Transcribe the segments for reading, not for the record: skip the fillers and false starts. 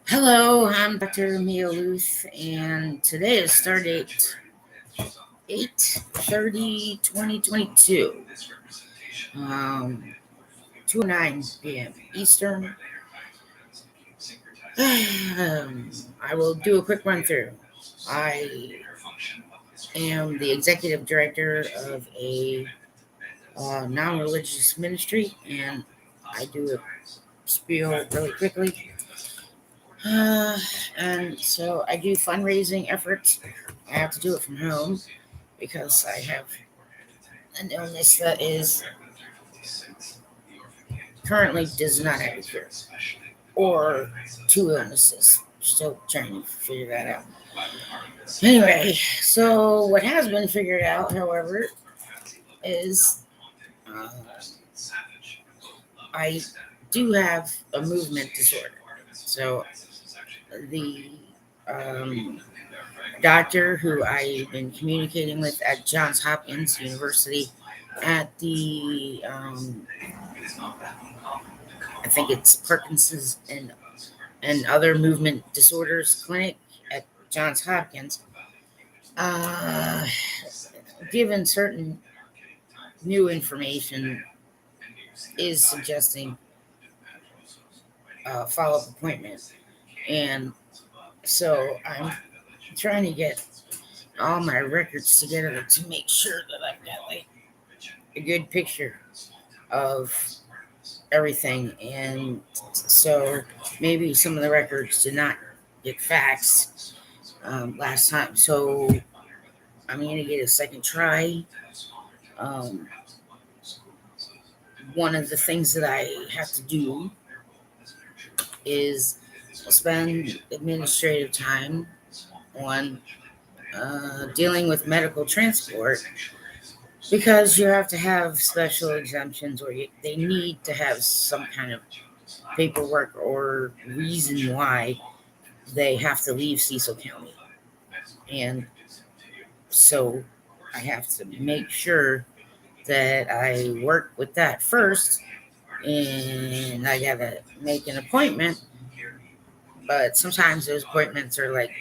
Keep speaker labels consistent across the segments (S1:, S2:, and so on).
S1: Hello, I'm Dr. Mia Luth, and today is start date 8/30/2022, 2:09 p.m. Eastern. I will do a quick run through. I am the executive director of a non-religious ministry, and I do a spiel really quickly. Uh, and so I do fundraising efforts. I have to do it from home because I have an illness that is currently does not have a cure, or two illnesses. Still trying to figure that out. Anyway, so what has been figured out, however, is uh, I do have a movement disorder. So the doctor who I've been communicating with at Johns Hopkins University at the I think it's Parkinson's and other movement disorders clinic at Johns Hopkins, uh, given certain new information, is suggesting a follow-up appointment. And so I'm trying to get all my records together to make sure that I've got like a good picture of everything. And so maybe some of the records did not get faxed last time. So I'm going to get a second try. Um, one of the things that I have to do is spend administrative time on dealing with medical transport, because you have to have special exemptions, or they need to have some kind of paperwork or reason why they have to leave Cecil County. And so I have to make sure that I work with that first, and I gotta make an appointment. But sometimes those appointments are like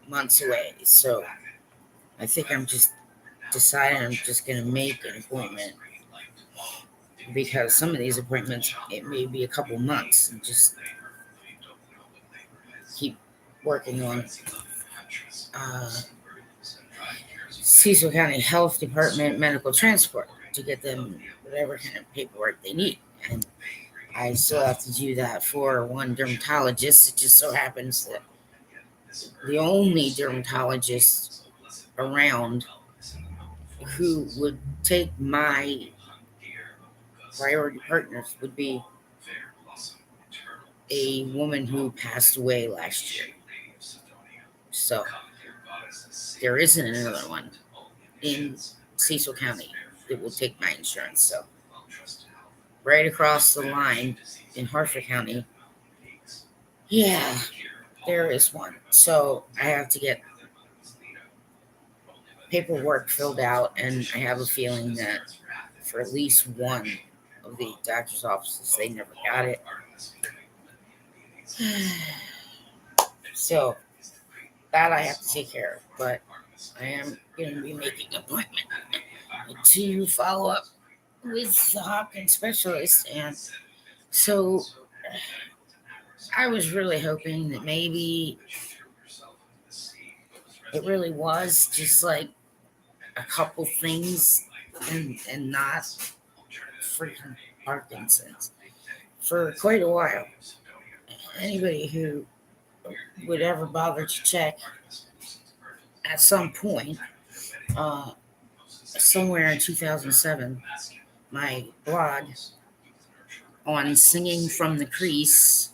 S1: months away. So I think I'm just deciding I'm just gonna make an appointment, because some of these appointments it may be a couple months, and just keep working on uh, Cecil County Health Department medical transport to get them whatever kind of paperwork they need. And I still have to do that for one dermatologist. It just so happens that the only dermatologist around who would take my priority partners would be a woman who passed away last year. So there isn't another one in Cecil County that will take my insurance. So right across the line in Harford County, yeah, there is one. So I have to get paperwork filled out, and I have a feeling that for at least one of the doctor's offices, they never got it. So that I have to take care of, but I am going to be making an appointment to follow up with the Hopkins specialist. And so I was really hoping that maybe it really was just like a couple things, and not freaking Parkinson's for quite a while. Anybody who would ever bother to check at some point, somewhere in 2007, my blog on singing from the crease.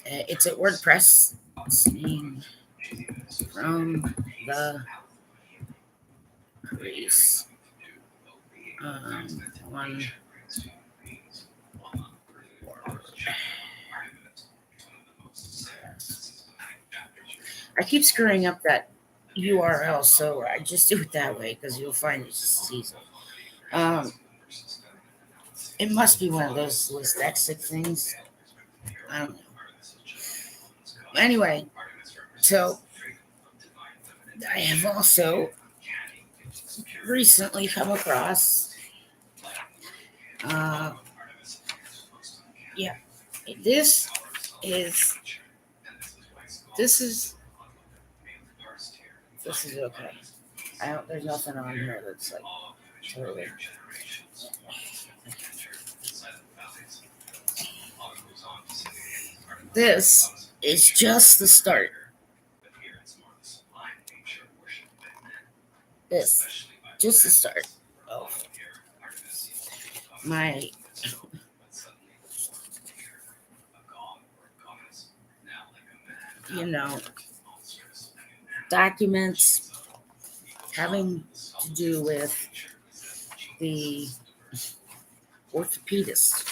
S1: It's at WordPress. Singing from the crease. One. I keep screwing up that URL, so I just do it that way because you'll find it's just as easy. It must be one of those dyslexic things. I don't know. Anyway, so I have also recently come across, uh, yeah, this is this is this is okay. I don't. There's nothing on here that's like totally. This is just the start. This just the start of my, you know, documents having to do with the orthopedist.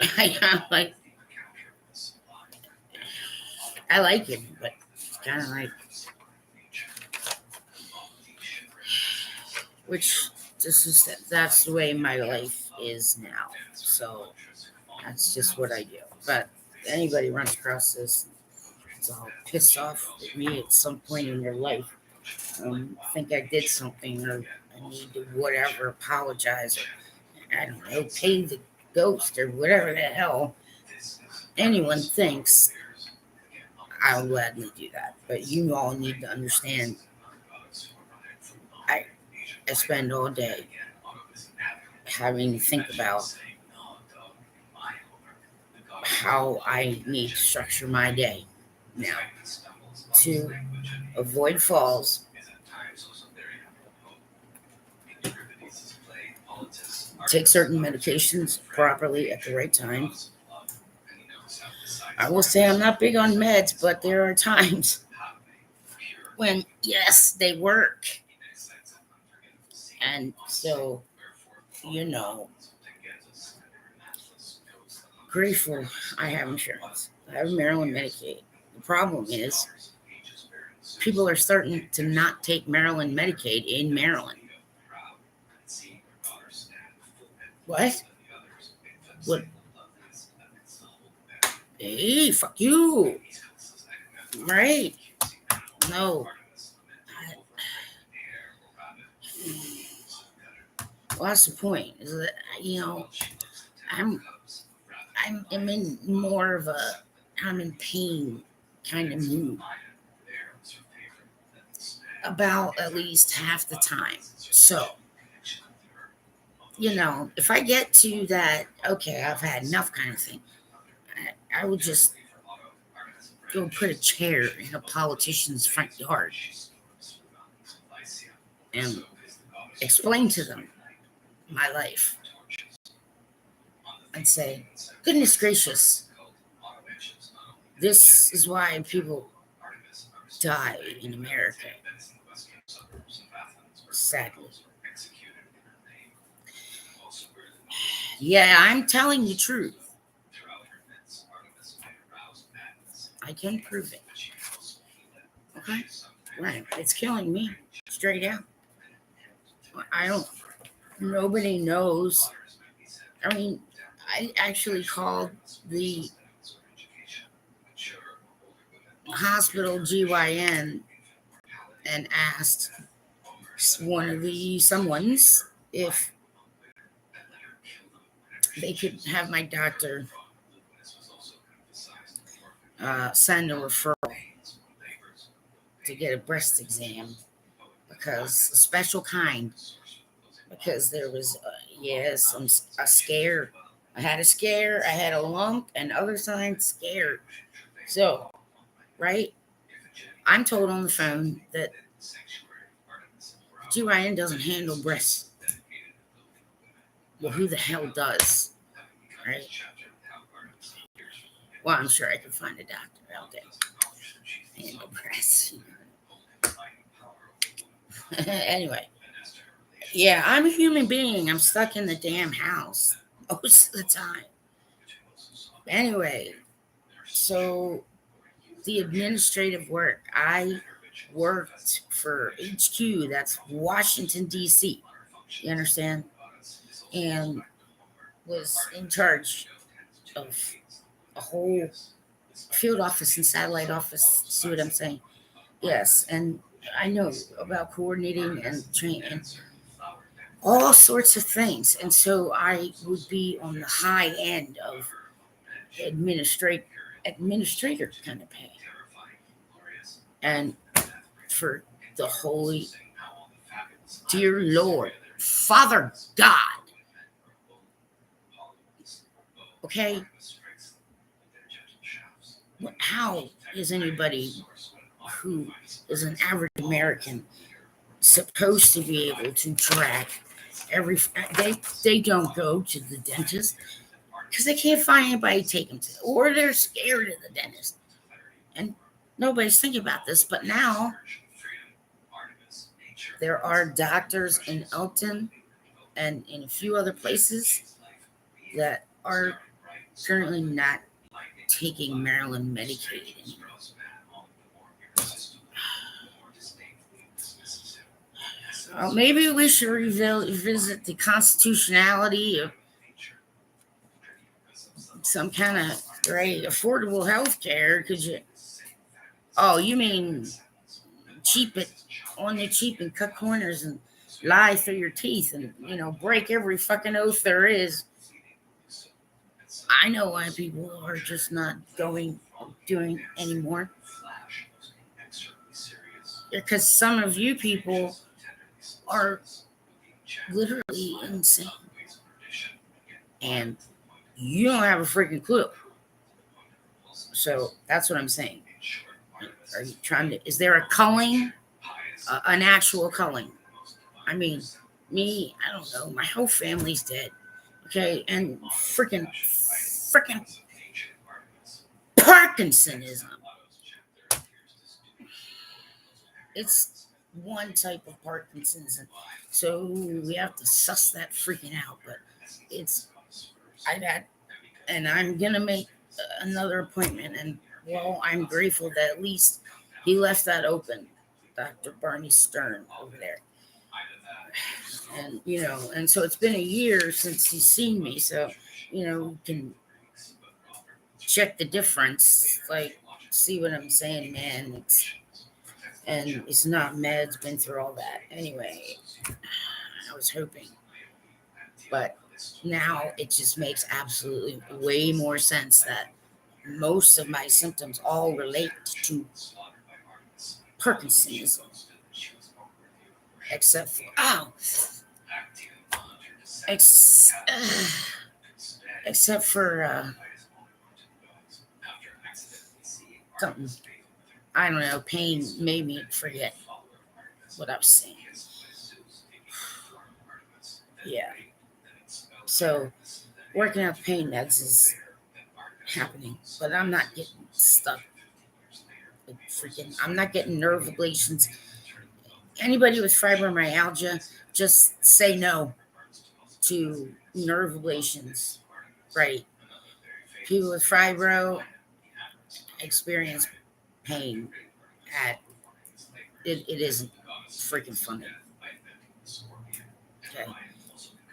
S1: I like I like him, but it's kind of like which that's the way my life is now. So that's just what I do. But anybody runs across this, it's all pissed off at me at some point in their life. Think I did something or I need to whatever apologize or I don't know pay the ghost or whatever the hell anyone thinks. I'll gladly do that. But you all need to understand. I I spend all day having to think about how I need to structure my day now to avoid falls, take certain medications properly at the right time. I will say I'm not big on meds, but there are times when, yes, they work. And so, you know, grateful I have insurance. I have Maryland Medicaid. The problem is people are starting to not take Maryland Medicaid in Maryland. What? What? Hey, fuck you. Right? No. Well, that's the point. Is that I'm I'm in more of a I'm in pain kind of mood about at least half the time. So, if I get to that, okay, I've had enough kind of thing, I would just go put a chair in a politician's front yard and explain to them my life and say, goodness gracious, this is why people die in America, sadly. Yeah, I'm telling the truth. I can prove it. Okay? Right. It's killing me. Straight out. Nobody knows. I mean, I actually called the hospital GYN and asked someone's if they could have my doctor send a referral to get a breast exam because a special kind because there was a scare. I had a scare. I had a lump and other signs scared. So, right, I'm told on the phone that GYN doesn't handle breasts. Well, who the hell does? Right? Well, I'm sure I could find a doctor out there. Handle breasts. Anyway, yeah, I'm a human being. I'm stuck in the damn house most of the time. Anyway, so the administrative work, I worked for HQ, that's Washington, D.C. You understand? And was in charge of a whole field office and satellite office. See what I'm saying? Yes, and I know about coordinating and training and all sorts of things. And so I would be on the high end of administrate administrator kind of pay. And for the holy dear Lord, Father God, okay, how is anybody who is an average American supposed to be able to track every they don't go to the dentist because they can't find anybody to take them to, or they're scared of the dentist. And nobody's thinking about this, but now there are doctors in Elton and in a few other places that are currently not taking Maryland Medicaid anymore. Maybe we should revisit the constitutionality of some kind of affordable health care. Could you? Oh, you mean cheap it on the cheap and cut corners and lie through your teeth and break every fucking oath there is. I know why people are just not doing anymore. Because some of you people are literally insane. And you don't have a freaking clue. So that's what I'm saying. Are you trying to, is there a culling? An actual culling? I mean, me, I don't know. My whole family's dead. Okay. And freaking Parkinsonism. It's one type of Parkinsonism. So we have to suss that freaking out. But I'm going to make another appointment. And well, I'm grateful that at least he left that open. Dr. Barney Stern over there. And, and so it's been a year since he's seen me. So, we can check the difference. Like, see what I'm saying, man. It's not meds, been through all that. Anyway, I was hoping. But now it just makes absolutely way more sense that most of my symptoms all relate to Parkinsonism. Except for something, I don't know, pain made me forget what I was saying. Yeah. So working out pain meds is happening, but I'm not getting stuck. I'm not getting nerve ablations. Anybody with fibromyalgia, just say no to nerve ablations. Right. People with fibro experience pain it isn't freaking funny. Okay.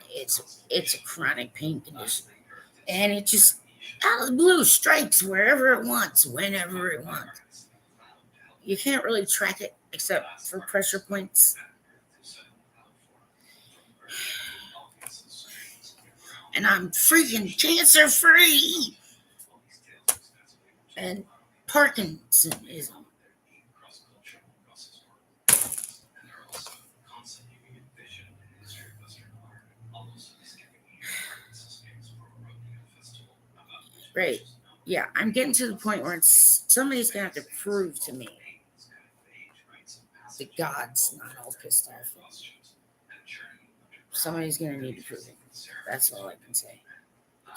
S1: It's a chronic pain condition. And it just out of the blue strikes wherever it wants, whenever it wants. You can't really track it except for pressure points. And I'm freaking cancer free. And Parkinsonism. Great. Yeah, I'm getting to the point where somebody's going to have to prove to me that God's not all pissed off. Somebody's going to need to prove it. That's all I can say.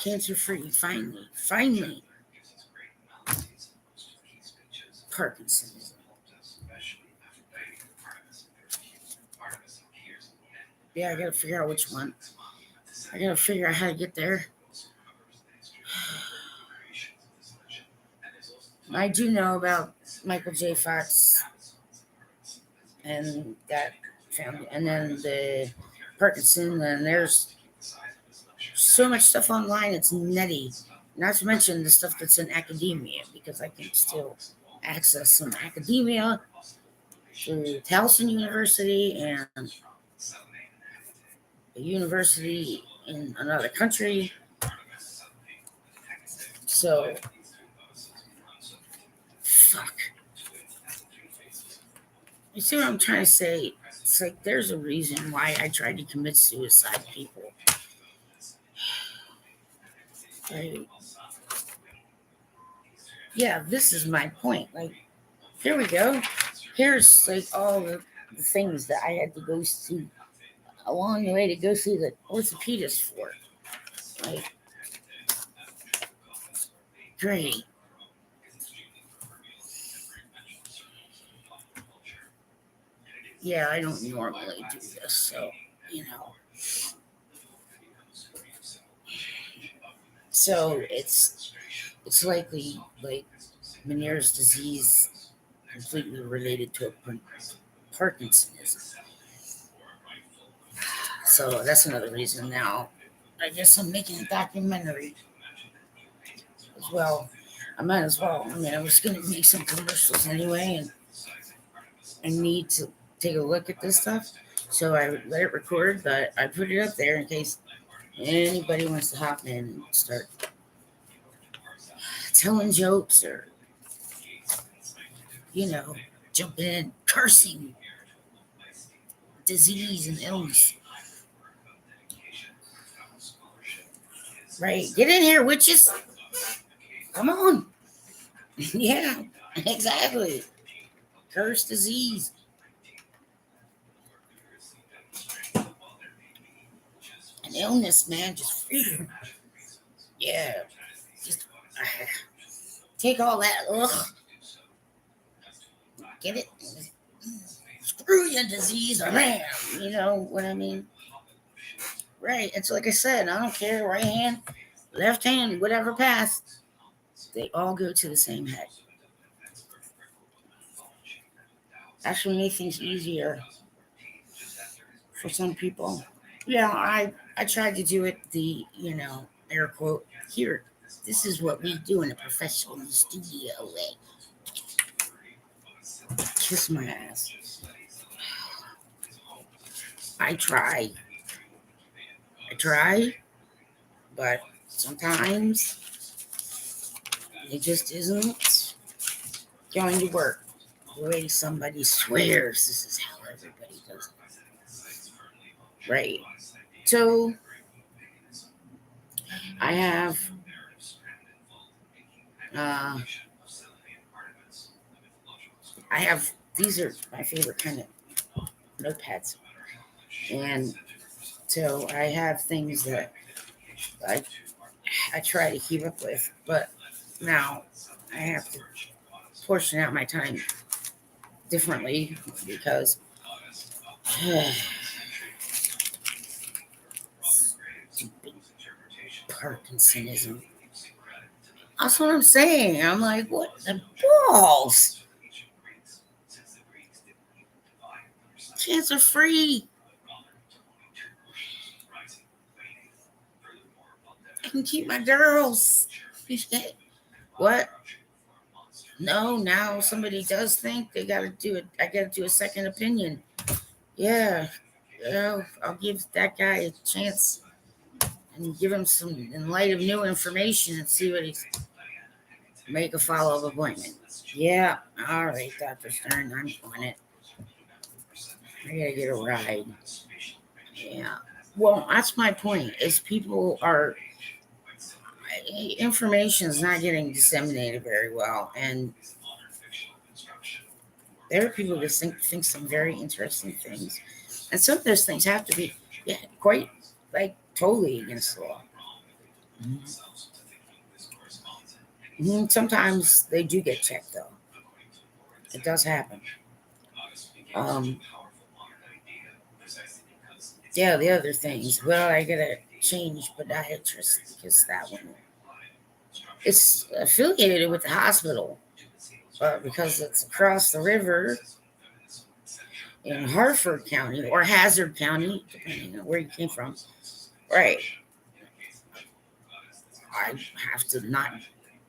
S1: Cancer free, finally. Parkinsonism. Yeah, I got to figure out which one. I got to figure out how to get there. I do know about Michael J. Fox and that family, and then the Parkinson, and there's so much stuff online. It's nutty. Not to mention the stuff that's in academia, because I can still access some academia through Towson University and a university in another country. So, fuck. You see what I'm trying to say? It's like there's a reason why I tried to commit suicide, people. Like, yeah, this is my point. Like, here we go. Here's like all the things that I had to go see along the way to go see the orthopedist for. Like, great. Yeah, I don't normally do this, so you know. So it's likely like Meniere's disease completely related to Parkinsonism. So that's another reason now. I guess I'm making a documentary as well. I might as well. I mean, I was going to make some commercials anyway, and I need to take a look at this stuff. So I let it record, but I put it up there in case anybody wants to hop in and start telling jokes or, you know, jumping in, cursing disease and illness. Right. Get in here, witches. Come on. Yeah, exactly. Curse disease. An illness, man. Just, yeah. Just take all that. Ugh. Get it? Screw your disease, or man. You know what I mean? Right. It's like I said, I don't care. Right hand, left hand, whatever path. They all go to the same head. Actually make things easier for some people. Yeah, I tried to do it the, air quote, here. This is what we do in a professional studio way. Kiss my ass. I try, but sometimes it just isn't going to work the way somebody swears this is how everybody does it. Right. So I have these are my favorite kind of notepads. And so I have things that I try to keep up with, but now I have to portion out my time differently because stupid Parkinsonism. That's what I'm saying. I'm like, what the balls? Cancer free. I can keep my girls. What? No, now somebody does think they got to do it. I got to do a second opinion. Yeah, I'll give that guy a chance and give him some, in light of new information, and see what he's, make a follow-up appointment. Yeah, all right, Dr. Stern, I'm on it. I gotta get a ride. Yeah. Well, that's my point, is people are, information is not getting disseminated very well, and there are people that think some very interesting things, and some of those things have to be, quite, like, totally against the law. Sometimes they do get checked, though. It does happen. Yeah, the other things. Well, I gotta change podiatrist because that one, it's affiliated with the hospital, but because it's across the river, in Harford County or Hazard County, depending on where you came from, right? I have to not,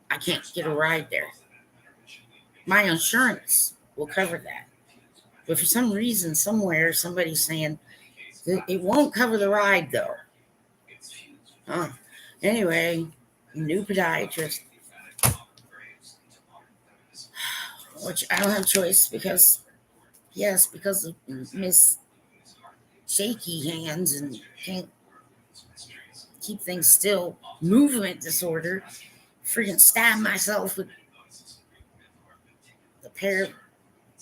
S1: I can't get a ride there. My insurance will cover that. But for some reason, somewhere, somebody's saying that it won't cover the ride, though. Huh. Anyway, new podiatrist, which I don't have a choice because, yes, because of Miss Shaky Hands and can't keep things still, movement disorder, freaking stab myself with the pair of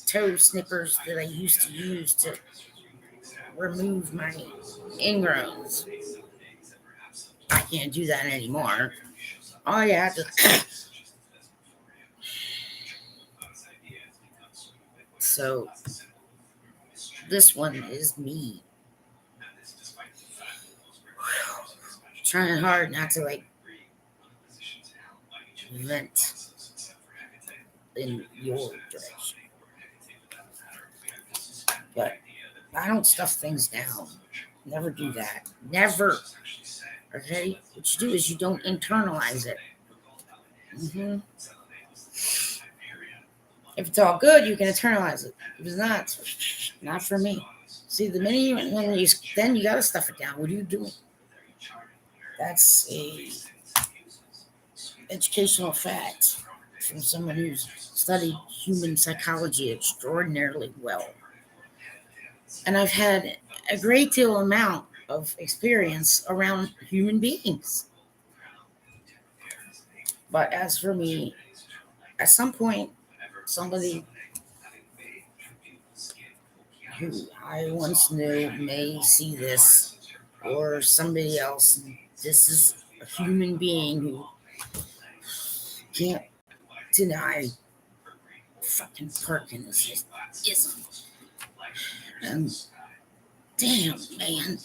S1: toe snippers that I used to use to remove my ingrowns. I can't do that anymore. Oh yeah, so this one is me trying hard not to like vent in your direction, but I don't stuff things down. Never do that. Never. Okay? What you do is you don't internalize it. Mm-hmm. If it's all good, you can internalize it. If it's not for me. See, the minute then you gotta stuff it down. What are you doing? That's a educational fact from someone who's studied human psychology extraordinarily well. And I've had a great deal amount of experience around human beings. But as for me, at some point, somebody who I once knew may see this, or somebody else. This is a human being who can't deny fucking Parkinsonism. And damn, man.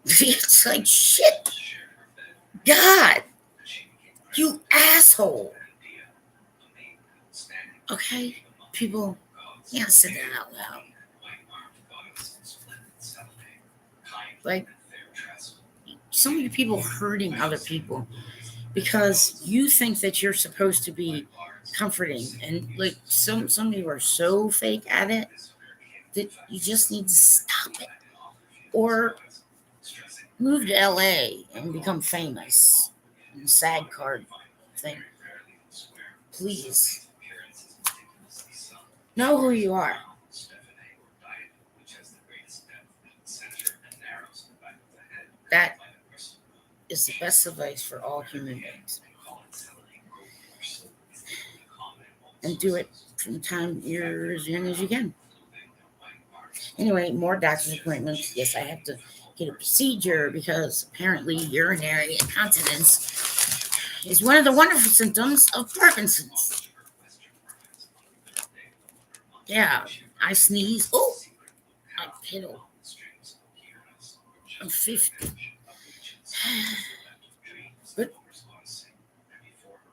S1: It's like shit. God, you asshole. Okay, people, can't say that out loud. Like, so many people hurting other people because you think that you're supposed to be comforting, and like some of you are so fake at it that you just need to stop it or move to LA and become famous and SAG card thing. Please know who you are. That is the best advice for all human beings. And do it from the time you're as young as you can. Anyway, more doctor's appointments. Yes, I have to get a procedure because apparently urinary incontinence is one of the wonderful symptoms of Parkinson's. Yeah, I sneeze. Oh, I piddle. I'm 50. But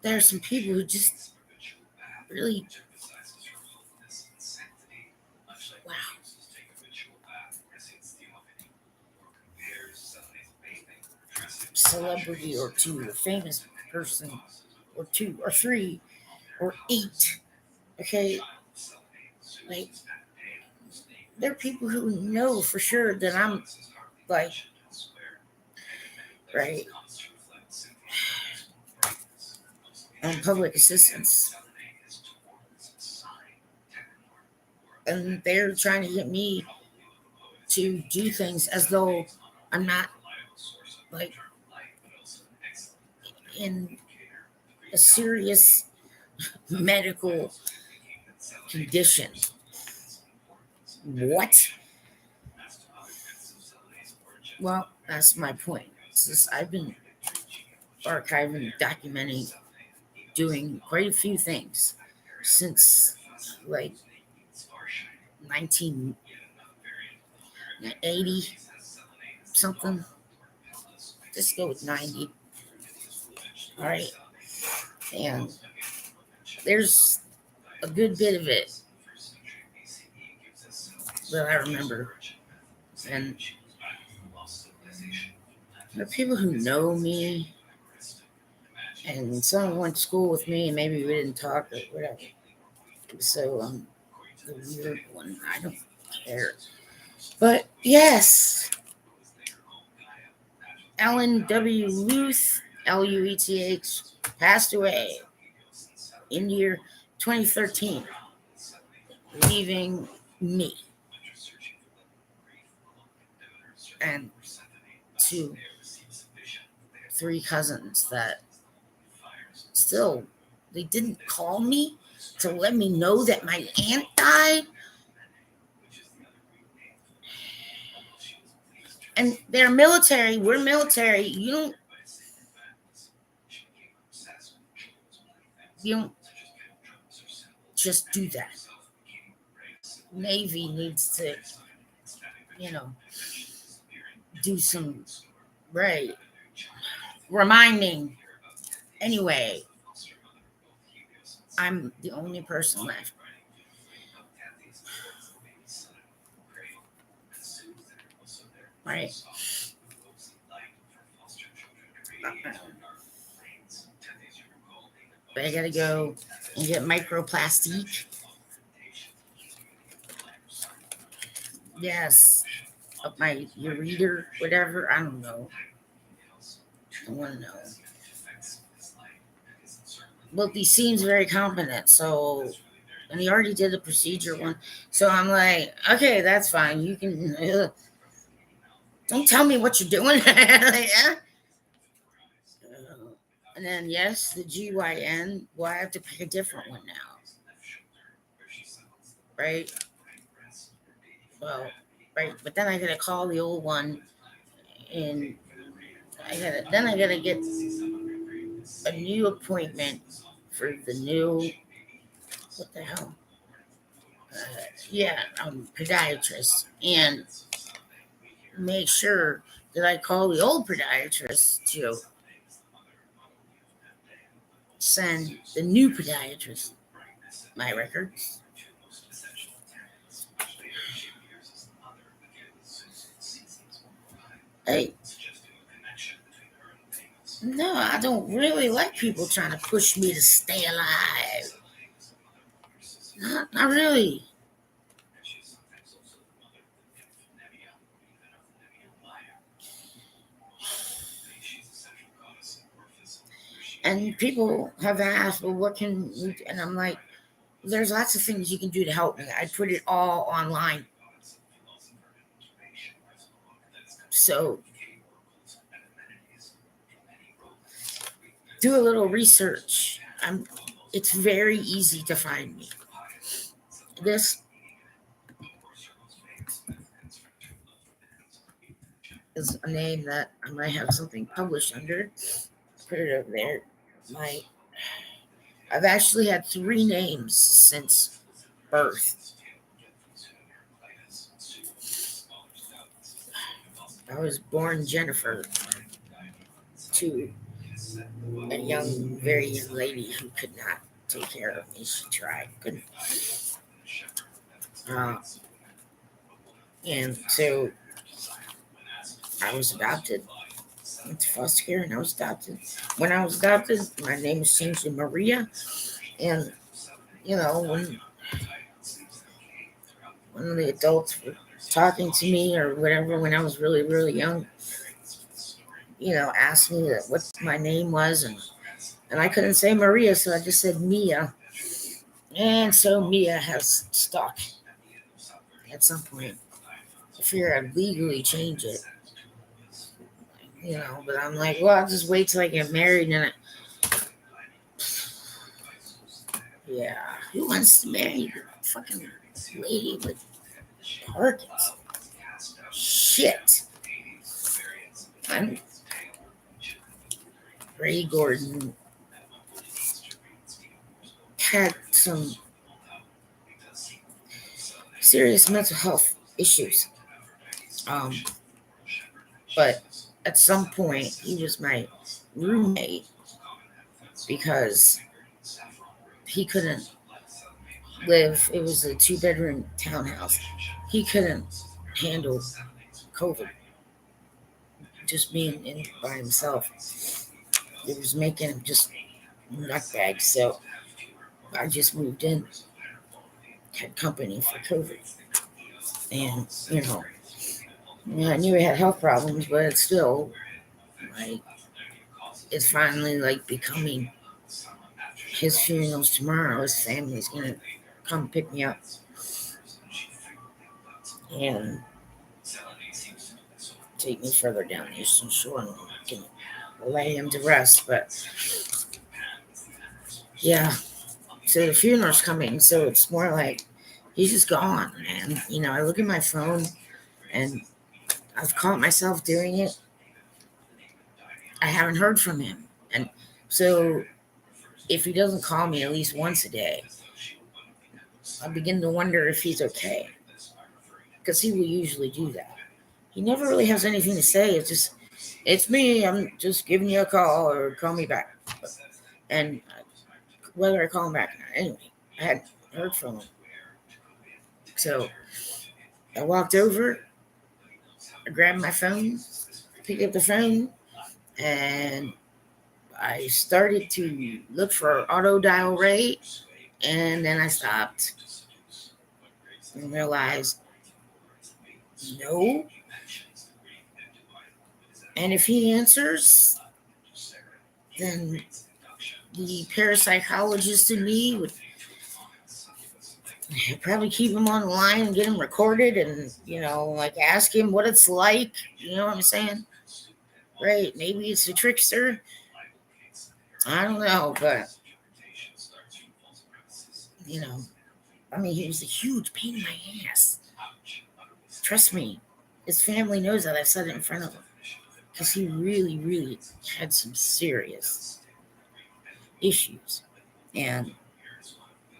S1: there are some people who just really, wow. Celebrity or two, a famous person or two or three or eight. Okay, like there are people who know for sure that I'm like, right, on public assistance, and they're trying to get me to do things as though I'm not like in a serious medical condition. What? Well, that's my point. I've been archiving, documenting, doing quite a few things since like 1980 something. Just go with 90. All right. And there's a good bit of it that I remember. And there are people who know me, and some went to school with me, and maybe we didn't talk or whatever. So the weird one, I don't care. But yes, Ellen W. Luth, Lueth, passed away in year 2013, leaving me and two, three cousins that still, they didn't call me to let me know that my aunt died. And they're military, we're military. You don't just do that. Navy needs to, you know, do some right reminding. Anyway, I'm the only person left. Right. But I gotta go and get microplastic. Yes. Of my ureter, whatever. I don't know. I want to know. Well, he seems very competent, so, and he already did the procedure one. So I'm like, okay, that's fine. You can, don't tell me what you're doing. Like, and then, yes, the GYN. Well, I have to pick a different one now. Right? Well, right. But then I got to call the old one, and I gotta get a new appointment for the new, what the hell? Yeah, podiatrist, and make sure that I call the old podiatrist to send the new podiatrist my records. Hey, no, I don't really like people trying to push me to stay alive. Not really. And people have asked, well, what can you do? And I'm like, there's lots of things you can do to help me. I put it all online. So do a little research. It's very easy to find me. This is a name that I might have something published under. Put it over there. I've actually had three names since birth. I was born Jennifer to a very young lady who could not take care of me. She tried, couldn't. Uh, and so I was adopted. Went to foster care and I was adopted. When I was adopted, my name was changed to Maria. And, when one of the adults were talking to me or whatever when I was really, really young, asked me what my name was, and I couldn't say Maria, so I just said Mia. And so Mia has stuck at some point. I figure I'd legally change it. But I'm like, well, I'll just wait till I get married and yeah. Who wants to marry a fucking lady with Parkinsonism? Shit. I'm Ray Gordon had some serious mental health issues. But at some point, he was my roommate because he couldn't live. It was a 2-bedroom townhouse. he couldn't handle COVID, just being in by himself. It was making him just nutbag. So I just moved in, had company for COVID. And, I knew he had health problems, but it's still, like, it's finally, like, becoming his funeral's tomorrow. His family's going to come pick me up and take me further down the Eastern Shore and can lay him to rest. But, yeah, so the funeral's coming, so it's more like he's just gone, man. I look at my phone, and I've caught myself doing it. I haven't heard from him. And so if he doesn't call me at least once a day, I begin to wonder if he's okay. Because he will usually do that. He never really has anything to say. It's me. I'm just giving you a call or call me back. And whether I call him back or not. Anyway, I hadn't heard from him. So I walked over, I grabbed my phone, picked up the phone, and I started to look for auto dial rate, and then I stopped and realized no. And if he answers, then the parapsychologist in me would probably keep him on the line and get him recorded and, like ask him what it's like. You know what I'm saying? Right. Maybe it's a trickster. I don't know, but, he was a huge pain in my ass. Trust me. His family knows that. I've said it in front of him. Because he really, really had some serious issues.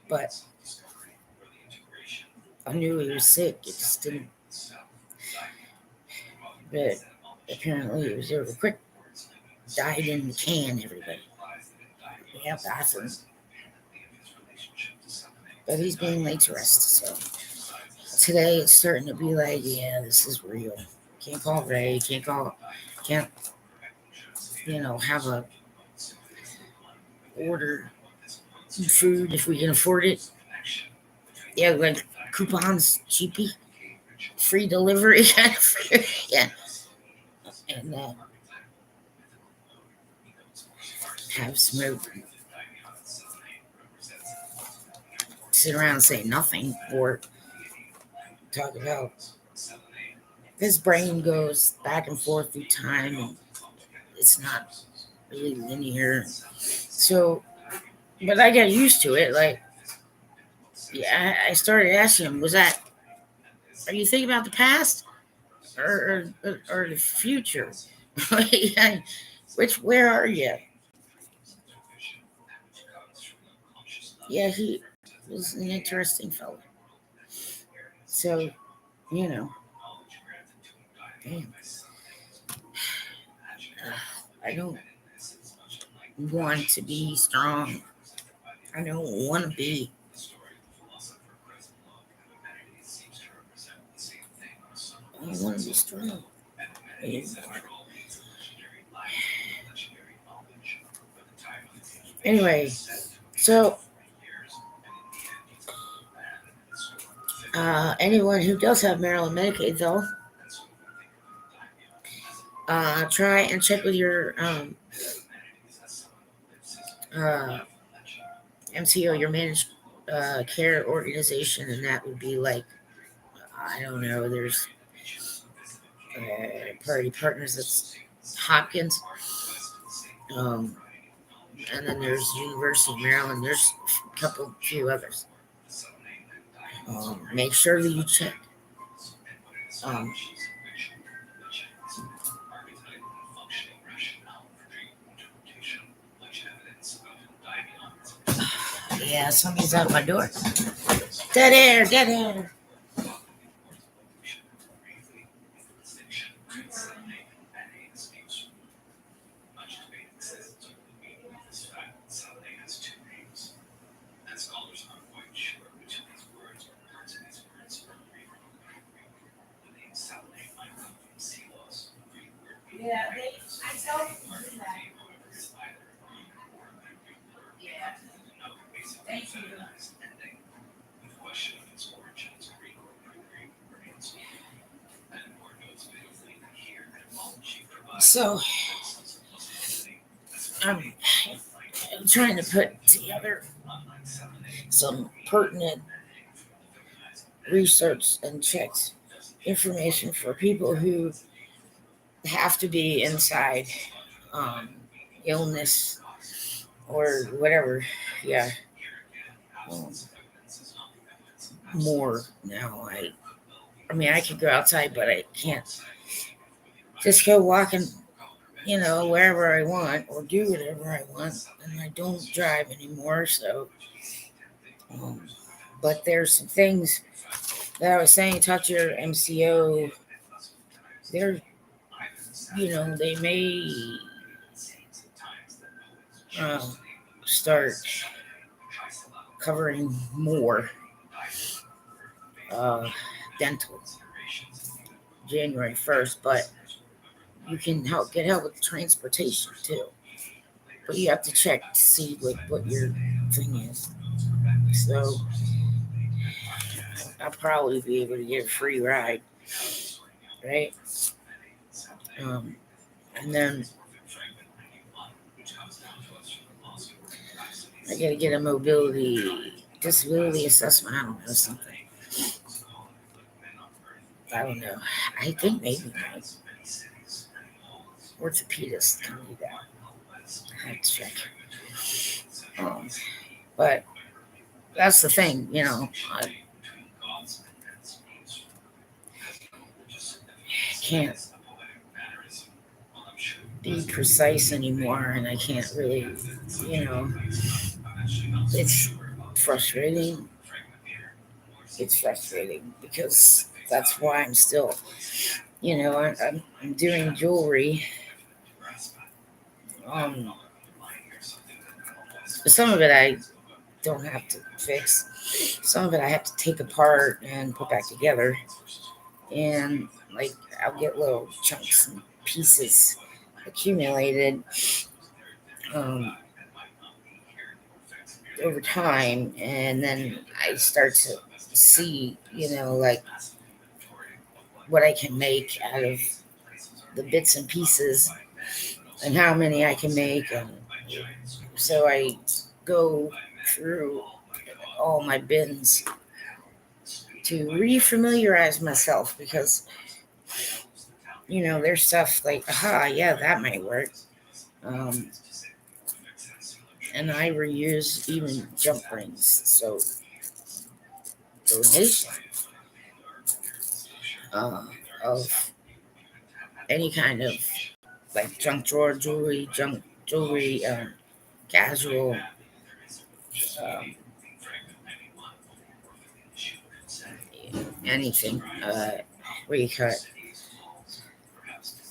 S1: But I knew he was sick. It just didn't. But apparently it was over quick. Died in the can, everybody. Yeah, bathroom. But he's being laid to rest. So today it's starting to be like, yeah, this is real. Can't call Ray. Can't, have a order food if we can afford it. Yeah, like coupons, cheapy, free delivery. Yeah. And have smoke. Sit around and say nothing or talk about. His brain goes back and forth through time, and it's not really linear. So, but I got used to it. Like, yeah, I started asking him, are you thinking about the past or the future? Where are you? Yeah, he was an interesting fellow. So, damn. I don't want to be strong. I don't want to be. I don't want to be strong anymore. Anyway, so anyone who does have Maryland Medicaid, though, try and check with your MCO, your managed care organization, and that would be like, I don't know, there's Party Partners, that's Hopkins, and then there's University of Maryland, there's a few others. Make sure that you check. Yeah, somebody's out my door. Dead air, dead air. So I'm trying to put together some pertinent research and checks information for people who have to be inside um, illness or whatever. Yeah, um, more now. I mean, I could go outside, but I can't just go walking, wherever I want or do whatever I want. And I don't drive anymore, so. Um, but there's some things that I was saying. Talk to your MCO. They're, they may um, start covering more uh, dental January 1st, but you can get help with transportation too. But you have to check to see what your thing is. So I'll probably be able to get a free ride, right? Um, and then I got to get a disability assessment. I don't know, something. I don't know. I think maybe my orthopedist can do that. I have to check. But that's the thing, I can't be precise anymore, and I can't really, it's frustrating. It's frustrating because that's why I'm still, I'm doing jewelry. Um, some of it I don't have to fix. Some of it I have to take apart and put back together. And like I'll get little chunks and pieces accumulated um, over time, and then I start to see, like what I can make out of the bits and pieces and how many I can make. And so I go through all my bins to refamiliarize myself because, there's stuff like, aha, yeah, that might work. Um, and I reuse even jump rings. So donation uh, of any kind of like junk drawer jewelry, casual, um, anything. Where you cut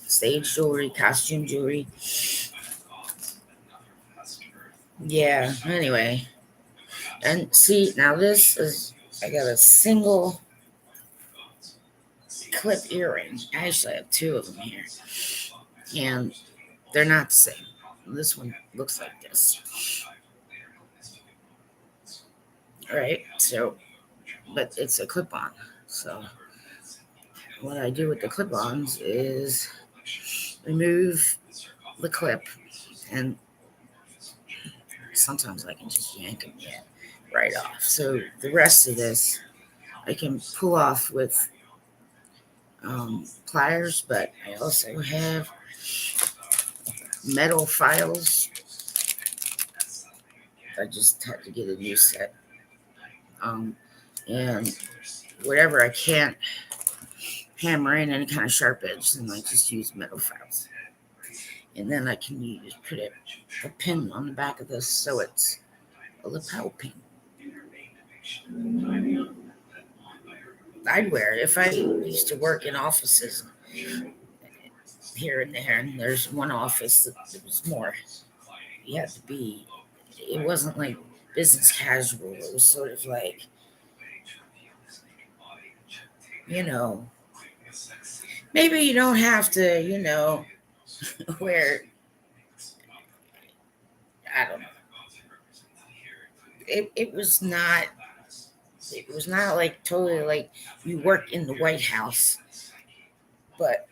S1: stage jewelry, costume jewelry. Yeah. Anyway, and see now this is I got a single clip earring. I actually have two of them here, and they're not the same. This one looks like this. All right. So, but it's a clip-on. So, what I do with the clip-ons is remove the clip, and sometimes I can just yank them right off. So the rest of this I can pull off with pliers, but I also have metal files. I just have to get a new set. And whatever I can't hammer in any kind of sharp edge, then I just use metal files. And then I can put a pin on the back of this so it's a lapel pin. I'd wear it if I used to work in offices here and there, and there's one office that was more, you had to be, it wasn't like business casual, it was sort of like, maybe you don't have to, where I don't know. It was not like totally like you work in the White House, but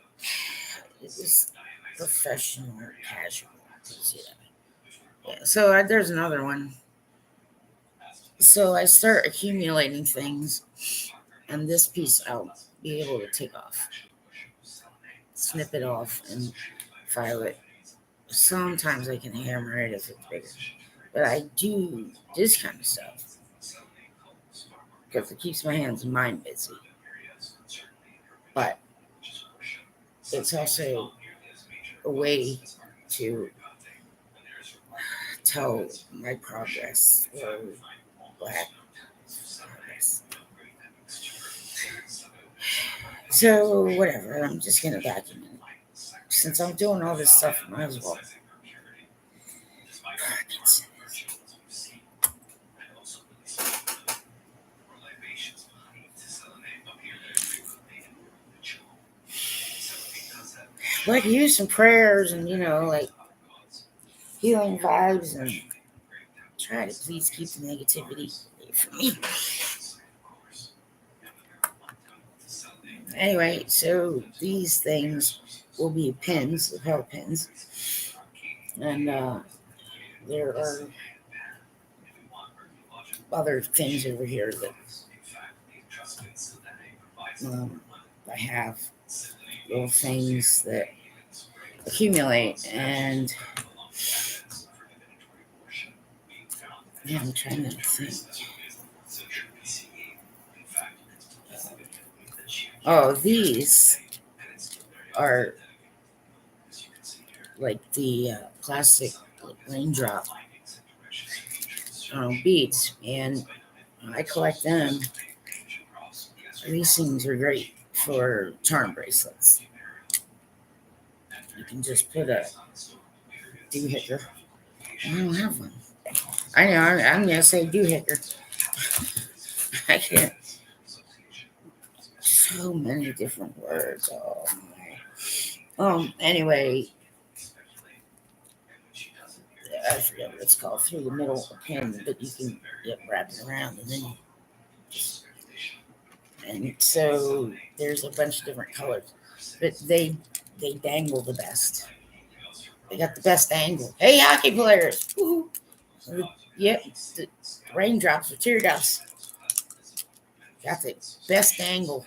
S1: it was professional, casual. Yeah. So there's another one. So I start accumulating things, and this piece I'll be able to take off, snip it off, and file it. Sometimes I can hammer it if it's bigger, but I do this kind of stuff because it keeps my hands and mind busy. But it's also a way to tell my progress or lack of progress. So whatever, I'm just gonna document it. Since I'm doing all this stuff, I might as well. Parkinsonism. Like use some prayers and like healing vibes and try to please keep the negativity away from me. Anyway, so these things will be pins, lapel pins, and there are other things over here that I have little things that accumulate, and yeah, I'm trying to think. Oh, these are like the plastic raindrop beads, and I collect them. These things are great for charm bracelets. You can just put a doohickey. I don't have one. I know, I'm going to say doohickey. I can't. So many different words. Oh, my. Anyway, I forget what it's called. Through the middle of a pin, but you can wrap it around, and then and so there's a bunch of different colors, but they dangle the best. They got the best angle. Hey, hockey players! Woo-hoo. Yep, the raindrops or teardrops got the best angle.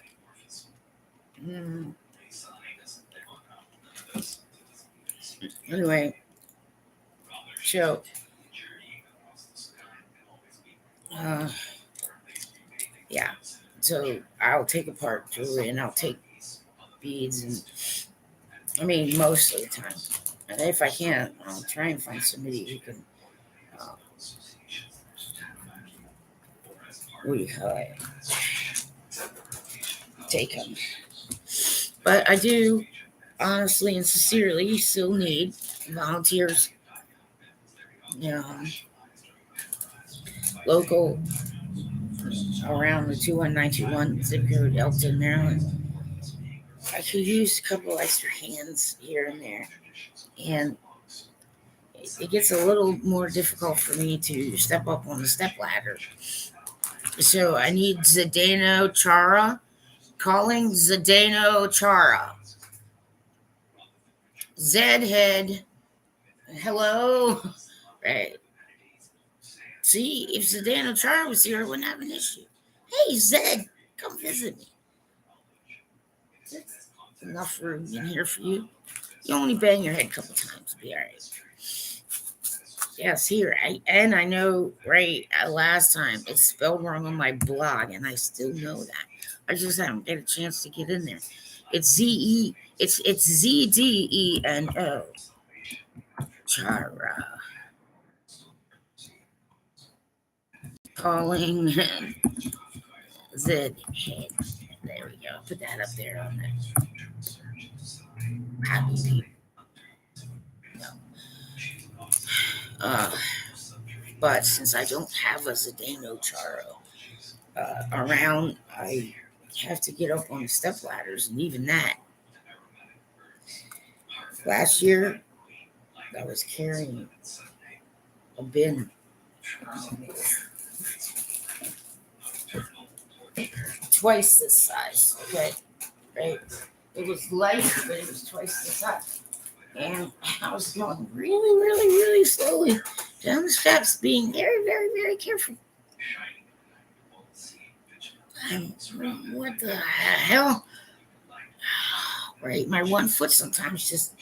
S1: Anyway, so yeah, so I'll take apart jewelry and I'll take beads, and I mean most of the time. And if I can't, I'll try and find somebody who can. What do you call it? Take them. But I do honestly and sincerely still need volunteers. Local around the 21921 zip code, Elton, Maryland. I could use a couple extra hands here and there, and it gets a little more difficult for me to step up on the step ladder. So I need Zdeno Chara. Calling Zdeno Chara. Zed head. Hello. Right. See, if Zdeno Chara was here, I wouldn't have an issue. Hey, Zed, come visit me. There's enough room in here for you. You only bang your head a couple times. Be all right. Yes, here. I know, right, last time it's spelled wrong on my blog, and I still know that. I just haven't get a chance to get in there. It's Z-E. It's Zdeno. Chara. Calling Zed head. There we go. Put that up there on that. Happy people. No. But since I don't have a Zdeno Charo around, I have to get up on the step ladders, and even that Last year, I was carrying a bin twice this size. Okay, right? It was light, but it was twice the size. And I was going really, really, really slowly down the steps, being very, very, very careful. And what the hell? Right, my one foot sometimes just,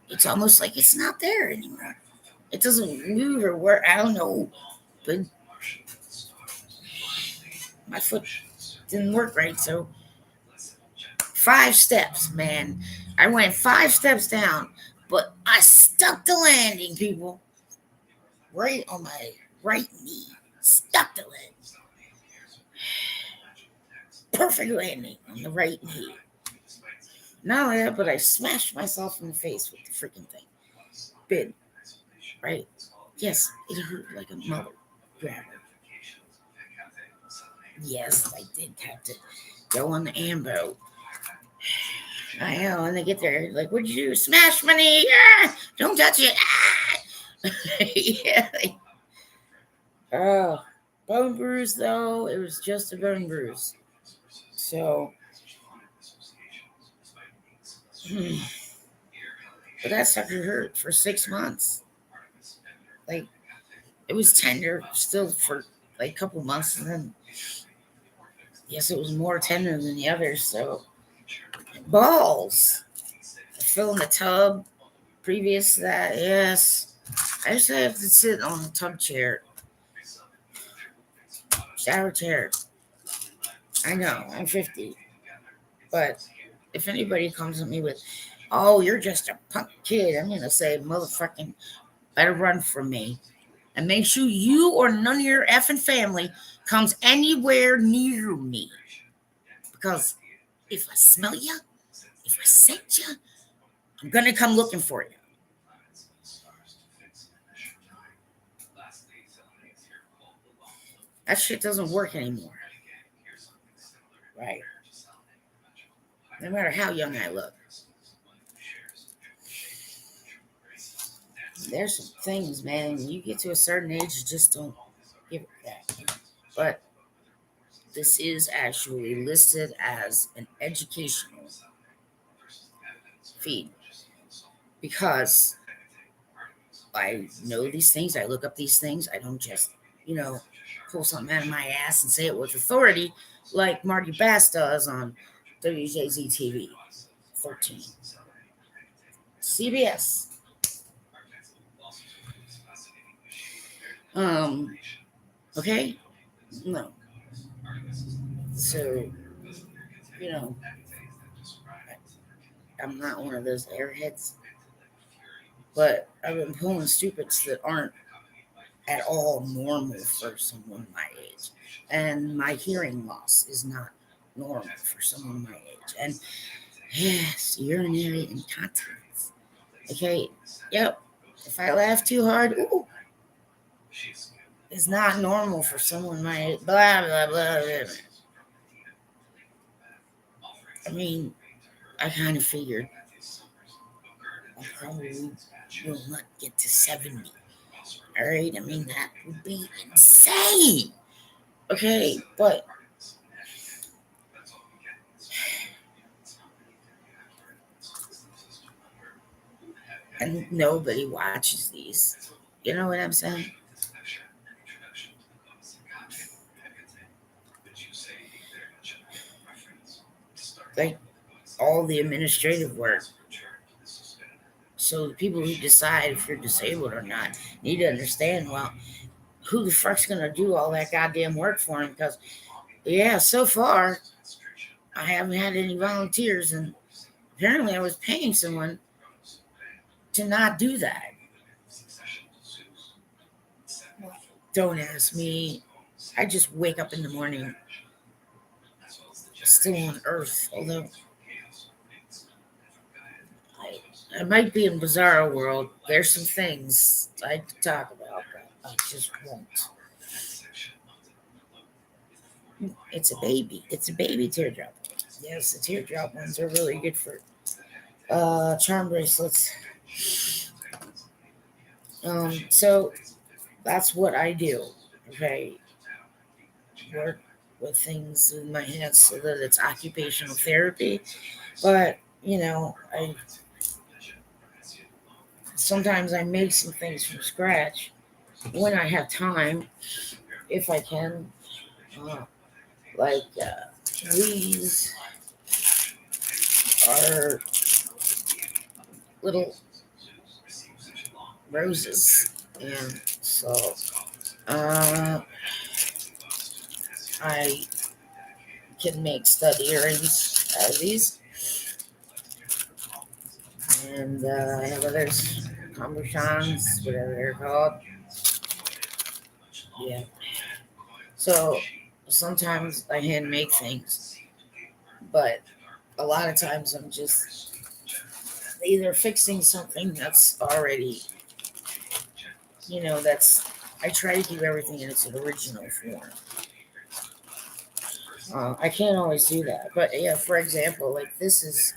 S1: it's almost like it's not there anymore. It doesn't move or work. I don't know, but my foot didn't work right. So 5 steps, man. I went 5 steps down, but I stuck the landing, people. Right on my right knee. Stuck the landing. Perfect landing on the right knee. Not only that, but I smashed myself in the face with the freaking thing. Big. Right? Yes, it hurt like a mother grabber. Yes, I did have to go on the ambo. I know, and they get there, like, what'd you do? Smash my knee! Ah! Don't touch it! Ah! Yeah. Oh, bone bruise, though. It was just a bone bruise. So, but that sucker hurt for 6 months. Like, it was tender still for like a couple months, and then, yes, it was more tender than the others. So, balls. I fell in the tub previous to that, yes. I used to have to sit on the tub chair, shower chair. I know, I'm 50. But if anybody comes at me with, oh, you're just a punk kid, I'm going to say, motherfucking, better run from me. And make sure you or none of your effing family comes anywhere near me. Because if I smell you, if I scent you, I'm going to come looking for you. That shit doesn't work anymore. Right. No matter how young I look. There's some things, man, when you get to a certain age, you just don't give it back. But this is actually listed as an educational feed because I know these things. I look up these things. I don't just, pull something out of my ass and say it with authority like Marty Bass does on WJZ TV 13. CBS. Okay? No. So, I'm not one of those airheads, but I've been pulling stupids that aren't at all normal for someone my age. And my hearing loss is not normal for someone my age. And yes, urinary incontinence. Okay, yep. If I laugh too hard, ooh, it's not normal for someone my age. Blah, blah, blah, blah. I mean, I kind of figured I probably will not get to 70. All right, I mean, that would be insane. Okay, but and nobody watches these. You know what I'm saying? Like all the administrative work. So the people who decide if you're disabled or not need to understand, well, who the fuck's gonna do all that goddamn work for them? Because yeah, so far I haven't had any volunteers, and apparently I was paying someone to not do that. Don't ask me. I just wake up in the morning still on Earth, although I might be in Bizarro World. There's some things I could talk about, but I just won't. It's a baby. It's a baby teardrop. Yes, the teardrop ones are really good for charm bracelets. So that's what I do. Okay, work with things in my hands so that it's occupational therapy. But I sometimes I make some things from scratch when I have time, if I can. Uh, like these are little roses, and so uh, I can make stud earrings out of these, and I have others, cabochons, whatever they're called. Yeah. So sometimes I hand make things, but a lot of times I'm just either fixing something that's already, that's. I try to keep everything in its original form. I can't always do that, but yeah. For example, like this is,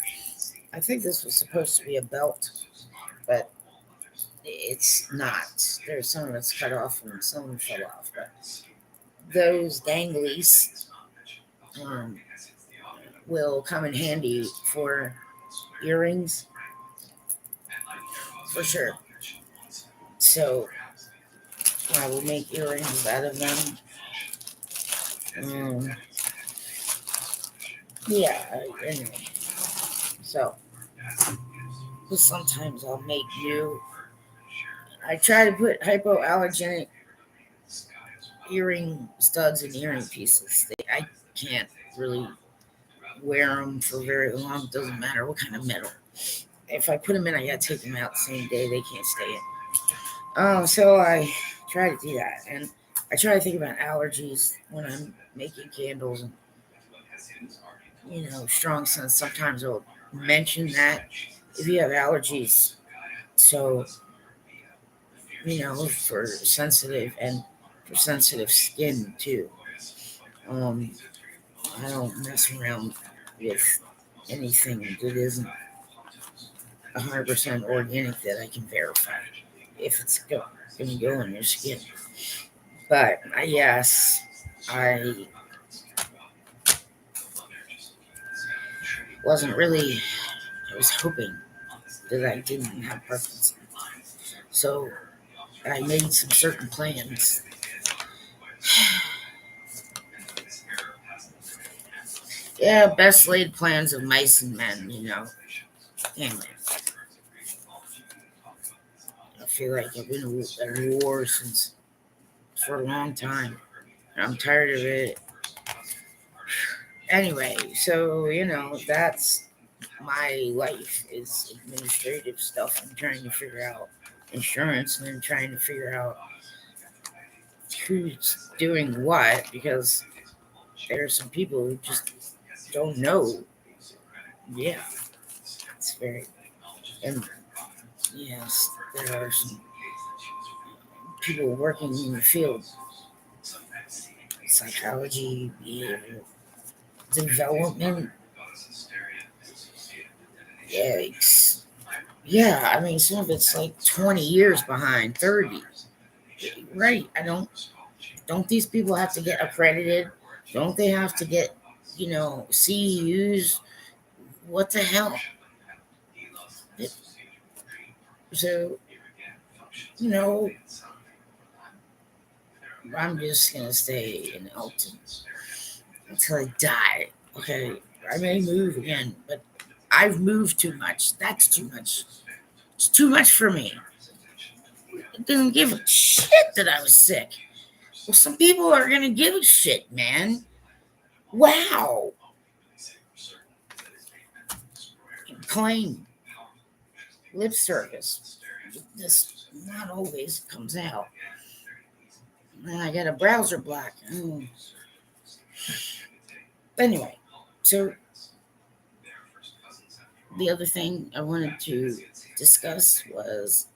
S1: I think this was supposed to be a belt, but it's not. There's some of it's cut off and some fell off, but those danglies um, will come in handy for earrings for sure. So I will make earrings out of them. Um, yeah. Anyway, so sometimes I'll make new. I try to put hypoallergenic earring studs and earring pieces. I can't really wear them for very long. Doesn't matter what kind of metal. If I put them in, I gotta take them out the same day. They can't stay in. So I try to do that, and I try to think about allergies when I'm making candles and strong scents. Sometimes I'll mention that if you have allergies, so for sensitive skin too. Um, I don't mess around with anything that isn't 100% organic that I can verify if it's going to go in your skin. But yes, I wasn't really. I was hoping that I didn't have Parkinson's, so I made some certain plans. Yeah, best laid plans of mice and men. Anyway, I feel like I've been at a war since for a long time. I'm tired of it. Anyway, so that's my life is administrative stuff. I'm trying to figure out insurance and then trying to figure out who's doing what because there are some people who just don't know. Yeah, it's very and yes, there are some people working in the field, psychology, behavior development. Yikes. Yeah, I mean, some of it's like 20 years behind, 30. Right. Don't these people have to get accredited? Don't they have to get, CEUs? What the hell? So, you know, I'm just going to stay in Elton until I die. Okay. I may move again, but I've moved too much. That's too much. It's too much for me. It doesn't give a shit that I was sick. Well, some people are going to give a shit, man. Wow. Claim lip service. This not always comes out. And I got a browser block. Anyway, so the other thing I wanted to discuss was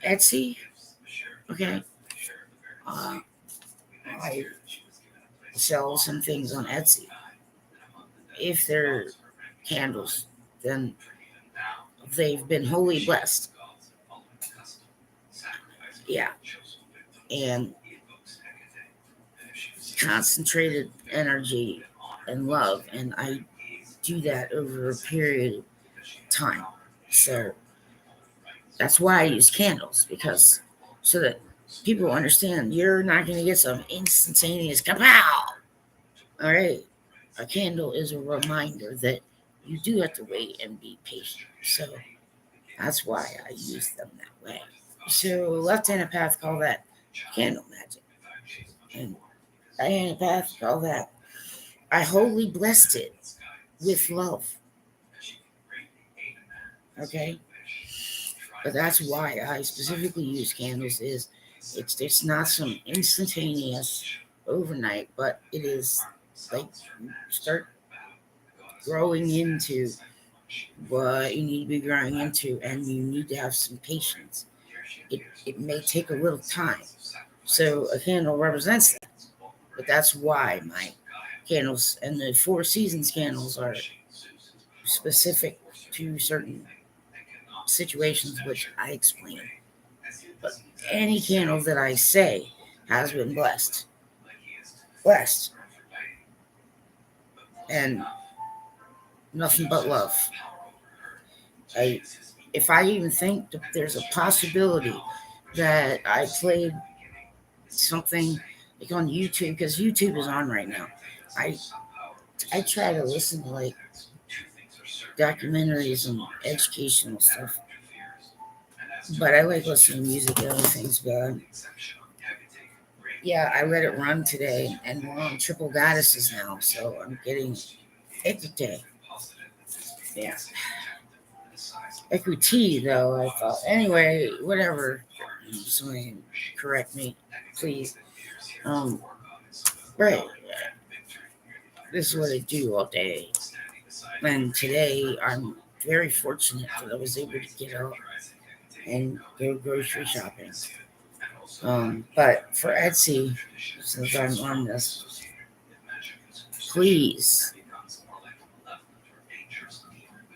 S1: Etsy. Okay. Uh, I sell some things on Etsy. If they're candles, then they've been wholly blessed. Yeah. And concentrated energy and love. And I do that over a period of time. So that's why I use candles, because so that people understand you're not going to get some instantaneous kapow. All right. A candle is a reminder that you do have to wait and be patient. So that's why I use them that way. So left-handed path call that candle magic. And right-handed path call that I wholly blessed it with love. Okay? But that's why I specifically use candles is it's not some instantaneous overnight, but it is like start growing into what you need to be growing into, and you need to have some patience. It may take a little time. So a candle represents that. But that's why my candles and the Four Seasons candles are specific to certain situations, which I explain. But any candle that I say has been blessed. Blessed. And nothing but love. If I even think that there's a possibility that I played something like on YouTube, because YouTube is on right now. I try to listen to like documentaries and educational stuff, but I like listening to music and other things. But yeah, I let it run today, and we're on triple goddesses now, so I'm getting equity. Yeah, equity though. I thought anyway, whatever. Somebody correct me, please. Right. This is what I do all day. And today I'm very fortunate that I was able to get out and go grocery shopping. But for Etsy, since I'm on this, please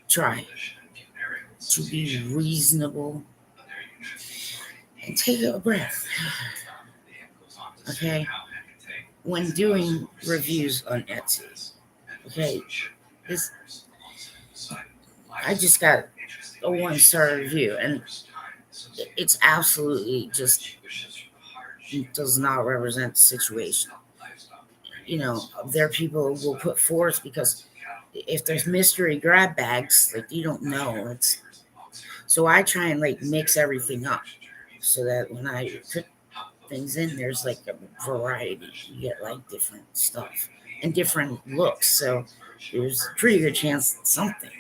S1: try to be reasonable and take a breath. Okay? When doing reviews on Etsy. Okay? I just got a 1-star review, and it's absolutely just does not represent the situation. You know, there are people who will put forth, because if there's mystery grab bags, like you don't know. So I try and like mix everything up so that when I put things in, there's like a variety. You get like different stuff and different looks. So there's a pretty good chance that something,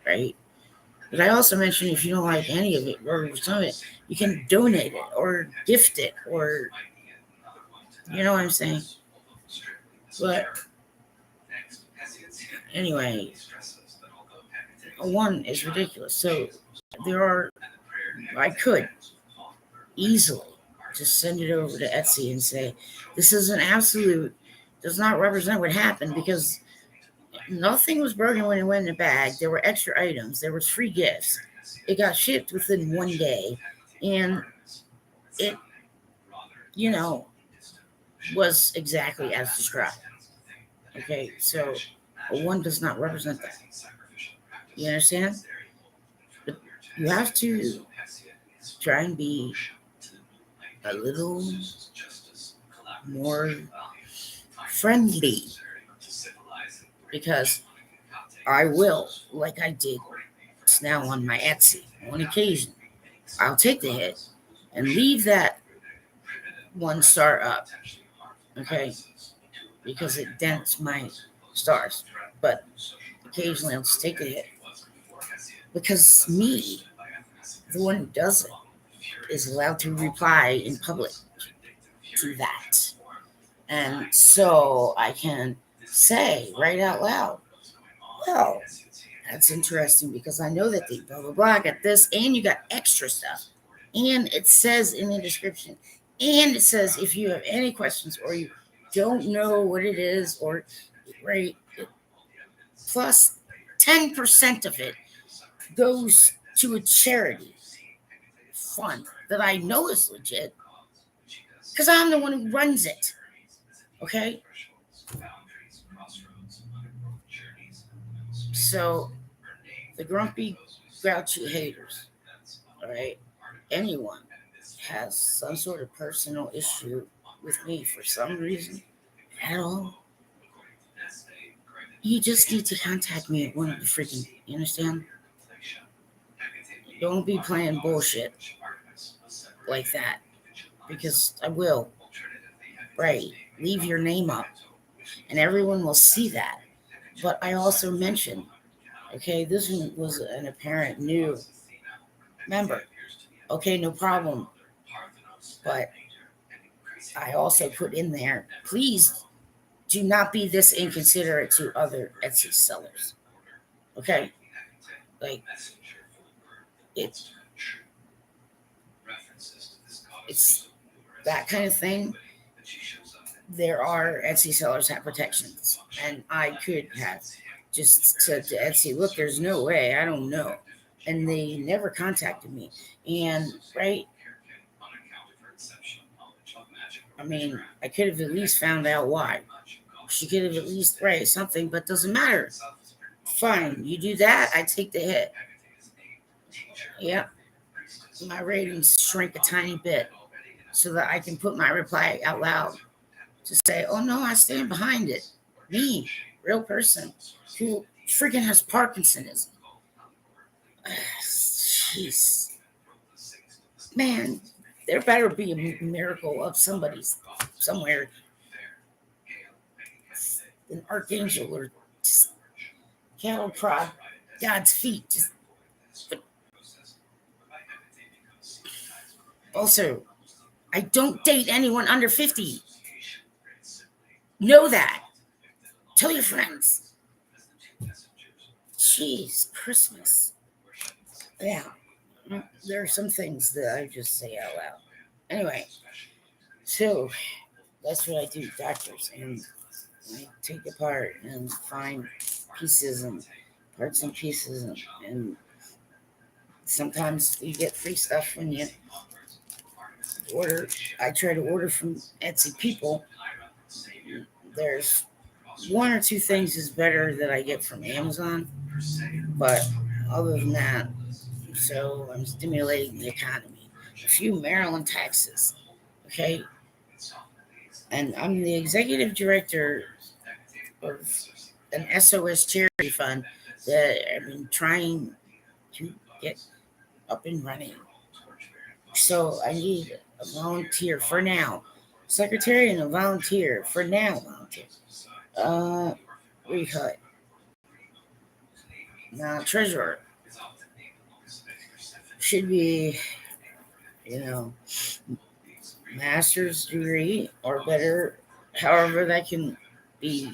S1: right? But I also mentioned if you don't like any of it or some of it, you can donate it or gift it, or you know what I'm saying. But anyway, one is ridiculous. So I could easily just send it over to Etsy and say, this is an absolute, does not represent what happened, because nothing was broken when it went in the bag. There were extra items. There was free gifts. It got shipped within 1 day. And it, was exactly as described. Okay, so a 1 does not represent that. You understand? But you have to try and be a little more friendly, because I will, like I did now on my Etsy, on occasion, I'll take the hit and leave that 1-star up, okay, because it dents my stars. But occasionally I'll just take the hit, because me, the one who does it, is allowed to reply in public to that. And so I can say right out loud, well, that's interesting, because I know that they blah, blah, blah, got this, and you got extra stuff. And it says in the description, and it says if you have any questions or you don't know what it is, or right, plus 10% of it goes to a charity fund that I know is legit because I'm the one who runs it. Okay? So, the grumpy, grouchy haters, all right? Anyone has some sort of personal issue with me for some reason at all, you just need to contact me at one of the freaking, you understand? Don't be playing bullshit like that because I will. Right. Leave your name up and everyone will see that. But I also mentioned, okay, this one was an apparent new member. Okay, no problem. But I also put in there, please do not be this inconsiderate to other Etsy sellers. Okay? Like, it's that kind of thing. There are Etsy sellers have protections, and I could have just said to Etsy, look, there's no way, I don't know. And they never contacted me. And, right, I mean, I could have at least found out why. She could have at least, right, something, but doesn't matter. Fine, you do that, I take the hit. Yeah, my ratings shrink a tiny bit so that I can put my reply out loud to say, oh no, I stand behind it. Me, real person who freaking has Parkinsonism. Jeez. Man, there better be a miracle of somebody's somewhere. An archangel or just cattle prod God's feet. Just, also, I don't date anyone under 50. Know that. Tell your friends. Jeez, Christmas. Yeah. There are some things that I just say out loud. Anyway, so that's what I do, doctors, and I take apart and find pieces and parts and pieces, and sometimes you get free stuff when you order. I try to order from Etsy people. There's one or two things is better that I get from Amazon, but other than that, so I'm stimulating the economy. A few Maryland taxes, okay? And I'm the executive director of an SOS charity fund that I've been trying to get up and running. So I need a volunteer for now. Secretary and a volunteer for now. Volunteer. Recut. Now treasurer should be, master's degree or better. However, that can be,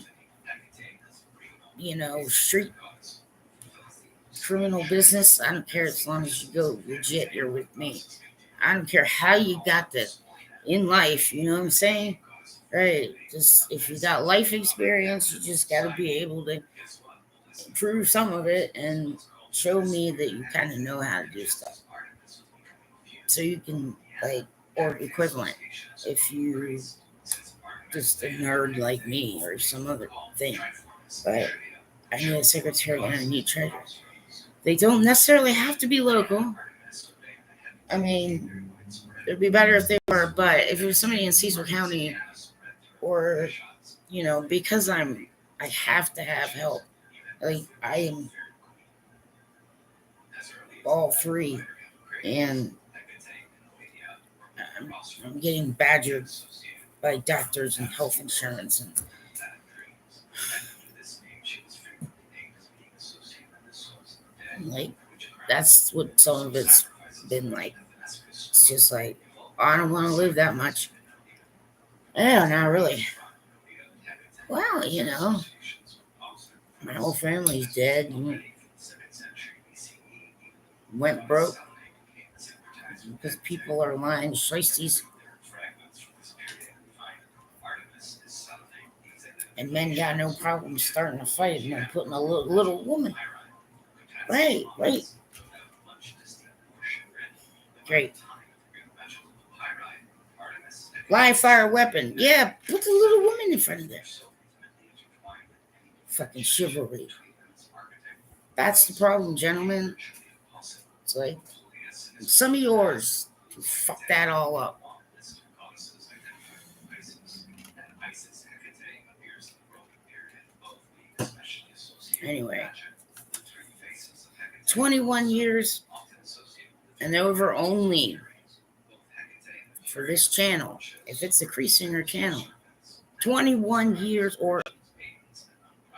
S1: street criminal business. I don't care as long as you go legit. You're with me. I don't care how you got this in life. You know what I'm saying? Right. Just if you got life experience, you just got to be able to prove some of it and show me that you kind of know how to do stuff. So you can or equivalent if you just a nerd like me or some other thing. But I need a secretary and I need treasurer. They don't necessarily have to be local. I mean, it'd be better if they were, but if it was somebody in Cecil County or, because I have to have help. Like, I am all three, and I'm getting badgered by doctors and health insurance, and that's what some of it's been like. It's just like, I don't want to live that much. Yeah, not really. Well, my whole family's dead. Went broke because people are lying, shiesties. And men got no problem starting a fight and then putting a little woman. Right. Great. Live fire weapon. Yeah, put the little woman in front of that. Fucking chivalry. That's the problem, gentlemen. It's like some of yours fuck that all up. Anyway, 21 years and over only for this channel. If it's the Creasesinger channel, 21 years or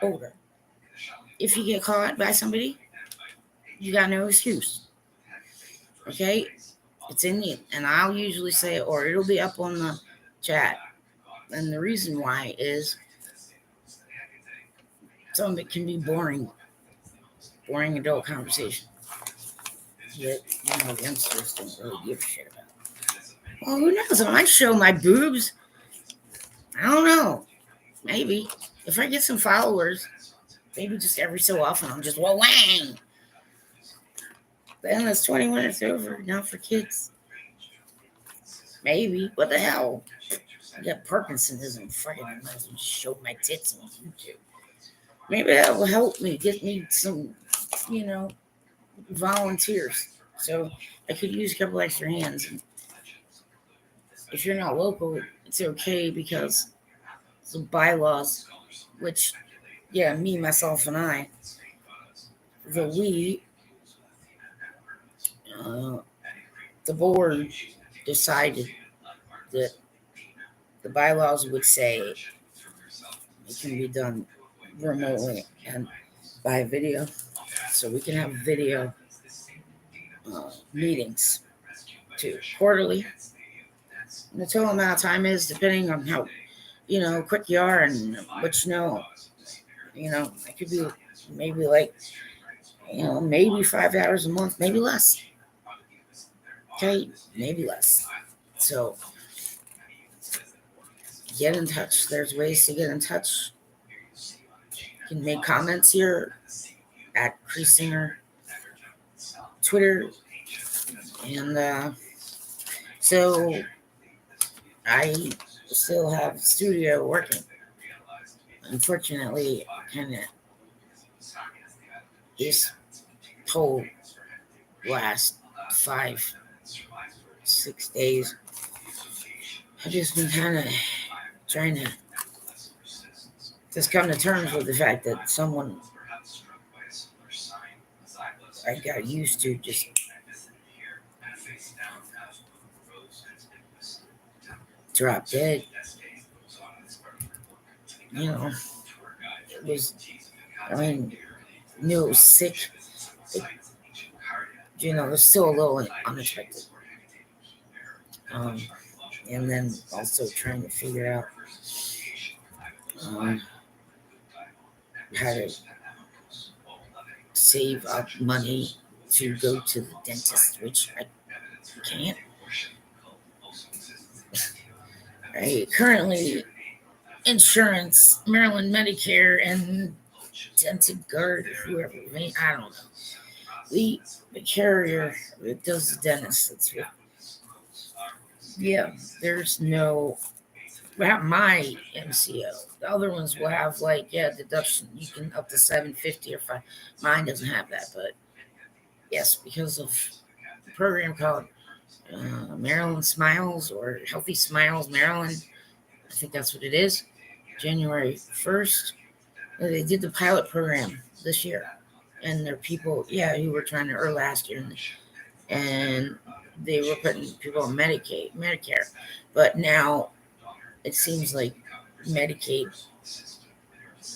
S1: older. If you get caught by somebody, you got no excuse. Okay? It's in you. And I'll usually say it, or it'll be up on the chat. And the reason why is some of it can be boring adult conversation that, youngsters don't really give a shit about. Well, who knows? I might show my boobs. I don't know. Maybe. If I get some followers, maybe just every so often, I'm just, wang. Then it's 20 minutes over, not for kids. Maybe. What the hell? I got Parkinsonism. Fucking, I might as well show my tits on YouTube. Maybe that will help me get me some, volunteers. So I could use a couple extra hands. If you're not local, it's okay because some bylaws, which, me, myself, and I, the board decided that the bylaws would say it can be done remotely and by video. So we can have video meetings too, quarterly. And the total amount of time is depending on how, quick you are and what you know. It could be maybe maybe 5 hours a month, maybe less. Okay, maybe less. So get in touch. There's ways to get in touch. You can make comments here at Creasesinger, Twitter, and so I still have studio working. Unfortunately, kind of this whole last 5-6 days, I've just been kind of trying to just come to terms with the fact that someone I got used to just drop dead. It was, knew it was sick. It was still a little unexpected. And then also trying to figure out how to save up money to go to the dentist, which I can't. Right. Currently, insurance, Maryland Medicare, and Dental Guard, whoever, I don't know. The carrier that does the dentist, there's no, my MCO. The other ones will have deduction. You can up to $750 or $5. Mine doesn't have that, but yes, because of the program called Maryland Smiles or Healthy Smiles Maryland. I think that's what it is. January 1st, they did the pilot program this year, and there are people, who were trying to, or last year, and they were putting people on Medicare, but now it seems like Medicaid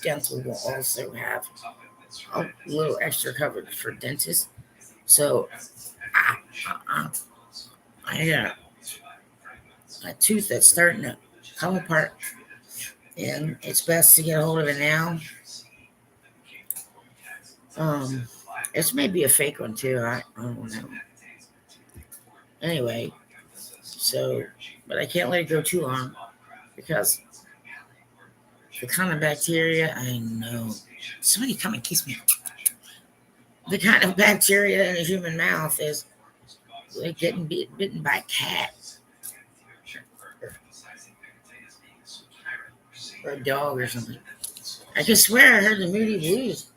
S1: dental will also have a little extra coverage for dentists. So I got a tooth that's starting to come apart, and it's best to get a hold of it now. This may be a fake one too. I don't know. Anyway, but I can't let it go too long because the kind of bacteria, I know. Somebody come and kiss me. The kind of bacteria in the human mouth is like getting bitten by a cat or a dog or something. I can swear I heard the Moody Blues.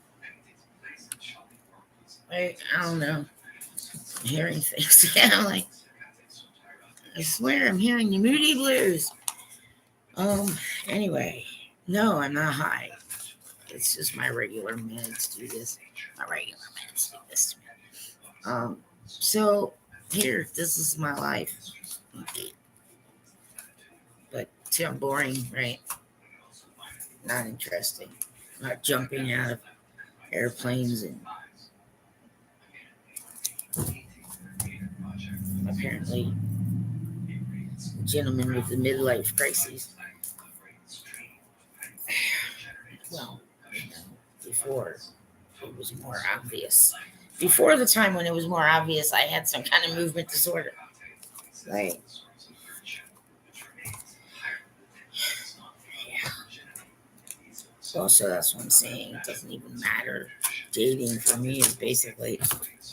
S1: I don't know. I'm hearing things. Yeah, I'm like, I swear I'm hearing the Moody Blues. Anyway, no, I'm not high. It's just my regular meds do this. My regular meds do this to me. So here, this is my life. But too boring, right? Not interesting. Not jumping out of airplanes and apparently a gentleman with the midlife crisis. Well, before it was more obvious. Before the time when it was more obvious, I had some kind of movement disorder. Right. Yeah. Also, that's what I'm saying. It doesn't even matter. Dating for me is basically,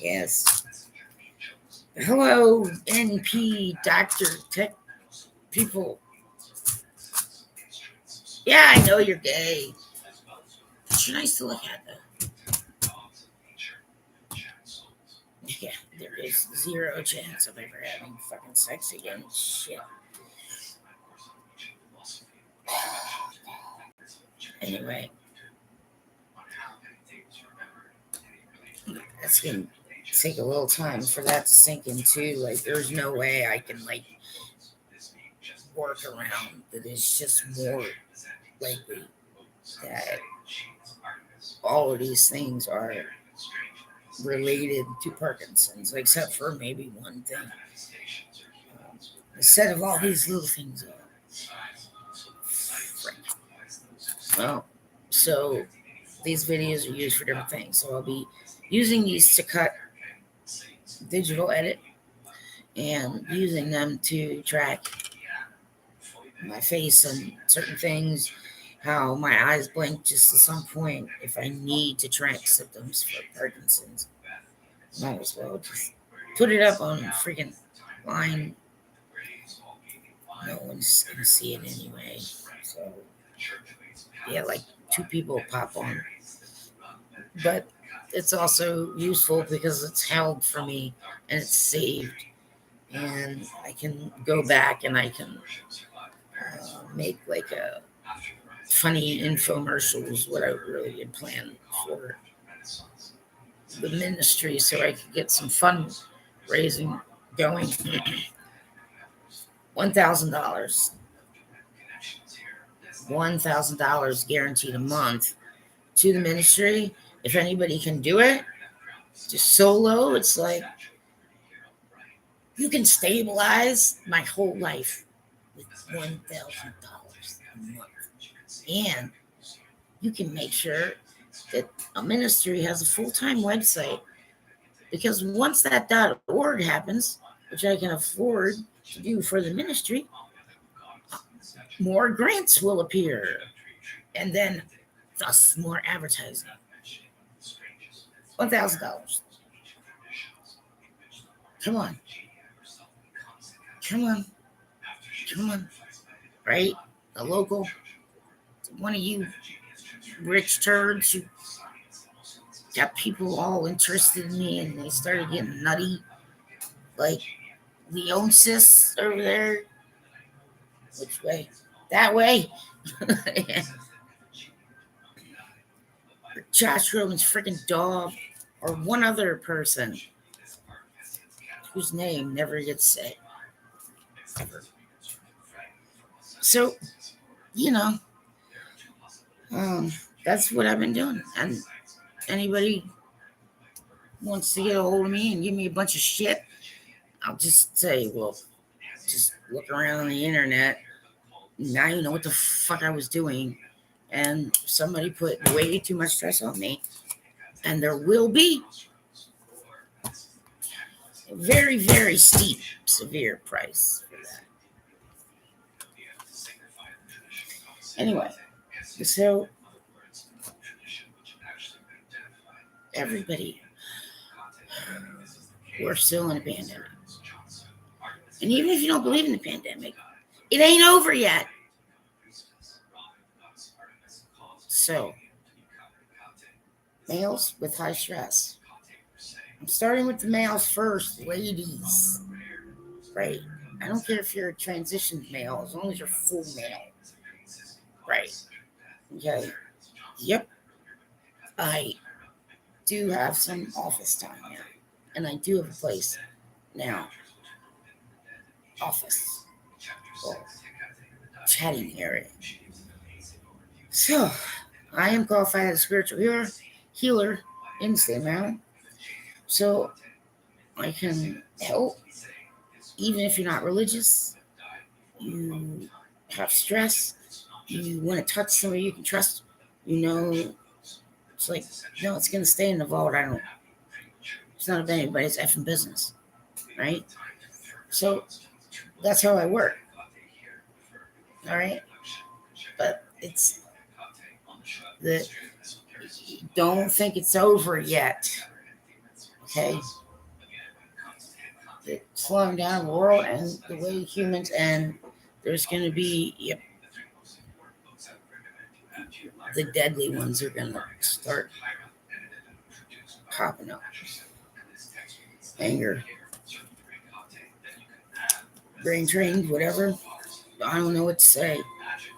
S1: yes. Hello, NP, doctor, tech people. Yeah, I know you're gay. It's nice to look at, though. Yeah, there is zero chance of ever having fucking sex again. Shit. Anyway, that's gonna take a little time for that to sink in too. Like, there's no way I can like work around that. It's just more likely that all of these things are related to Parkinson's, except for maybe one thing. Instead of all these little things. Well, so these videos are used for different things. So I'll be using these to cut digital edit and using them to track my face and certain things, how my eyes blink just at some point. If I need to track symptoms for Parkinson's, might as well just put it up on freaking line. No one's gonna see it anyway. So yeah, like 2 people pop on. But it's also useful because it's held for me and it's saved. And I can go back and I can make like a funny infomercials, what I really had planned for the ministry, so I could get some fundraising going. $1,000. $1,000 guaranteed a month to the ministry. If anybody can do it, just solo, it's like you can stabilize my whole life with $1,000 a month. And you can make sure that a ministry has a full-time website, because once that .org happens, which I can afford to do for the ministry, more grants will appear, and then thus more advertising. $1,000. Come on. Come on. Come on. Right? A local, one of you rich turds who got people all interested in me and they started getting nutty. Like Leonsis over there. Which way? That way. Or Josh Groban's freaking dog. Or one other person whose name never gets said. Ever. So, you know, that's what I've been doing. And anybody wants to get a hold of me and give me a bunch of shit, I'll just say, well, just look around on the internet. Now you know what the fuck I was doing. And somebody put way too much stress on me. And there will be a very, very steep, severe price for that. Anyway, so everybody, we're still in a pandemic. And even if you don't believe in the pandemic, it ain't over yet. So, males with high stress. I'm starting with the males first, ladies. Right? I don't care if you're a transitioned male, as long as you're full male. Right? Okay. Yep. I do have some office time now. And I do have a place now. Office. Or chatting area. So, I am qualified as a spiritual healer in the same realm. So, I can help, even if you're not religious, you have stress, you want to touch somebody you can trust, it's like, no, it's going to stay in the vault. It's not about anybody's effing business, right? So, that's how I work, all right? But it's that don't think it's over yet, okay? It's slowing down the world and the way humans, and there's going to be, the deadly ones are going to start popping up. Anger, brain drained, whatever. I don't know what to say,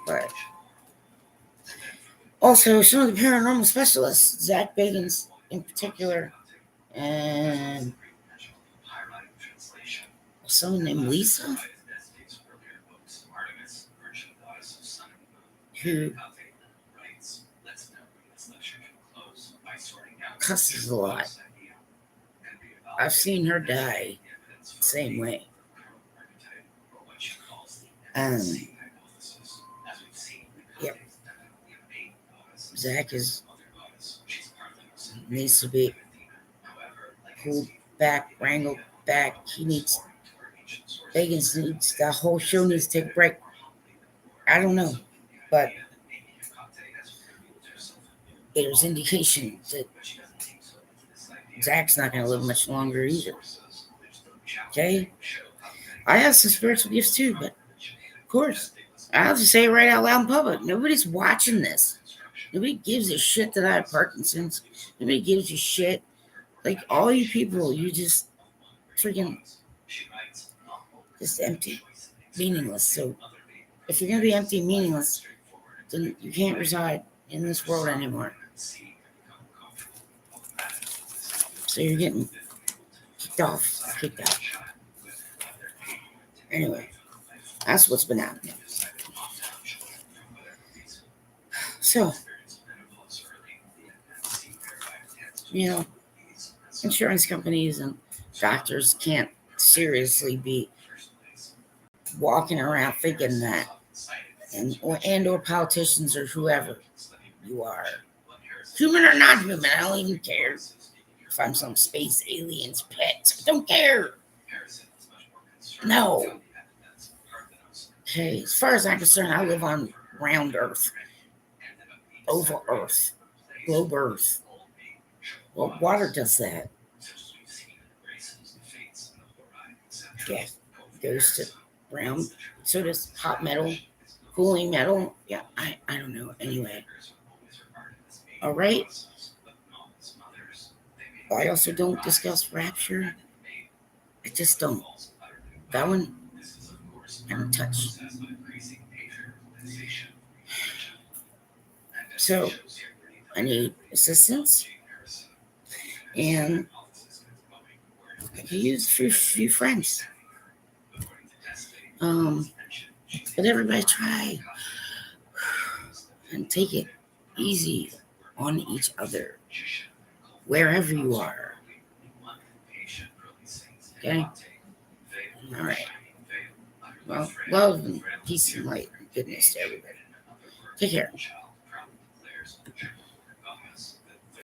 S1: but also some of the paranormal specialists, Zach Bagans in particular, and someone named Lisa, who cusses a lot. I've seen her die the same way. Yep. Zach needs to be pulled back, wrangled back. Bagans needs, the whole show needs to take a break. I don't know, but there's indication that Zach's not going to live much longer either. Okay? I have some spiritual gifts too, but of course, I have to say it right out loud in public. Nobody's watching this. Nobody gives a shit that I have Parkinson's. Nobody gives a shit. Like, all you people, you just freaking just empty, meaningless. So if you're going to be empty and meaningless, then you can't reside in this world anymore. So you're getting kicked out. Anyway, that's what's been happening. So, insurance companies and doctors can't seriously be walking around thinking that, and or politicians or whoever you are, human or not human, I don't even care if I'm some space alien's pet. I don't care. No. Okay, as far as I'm concerned, I live on round Earth, oval Earth, globe Earth. Well, water does that. Gas goes to round. So does hot metal, cooling metal. Yeah, I don't know. Anyway. All right. I also don't discuss rapture. I just don't. That one, I don't touch. So, I need assistance. And I could use a few friends. But everybody try and take it easy on each other, wherever you are. Okay? All right. Well, love and peace and light and goodness to everybody. Take care.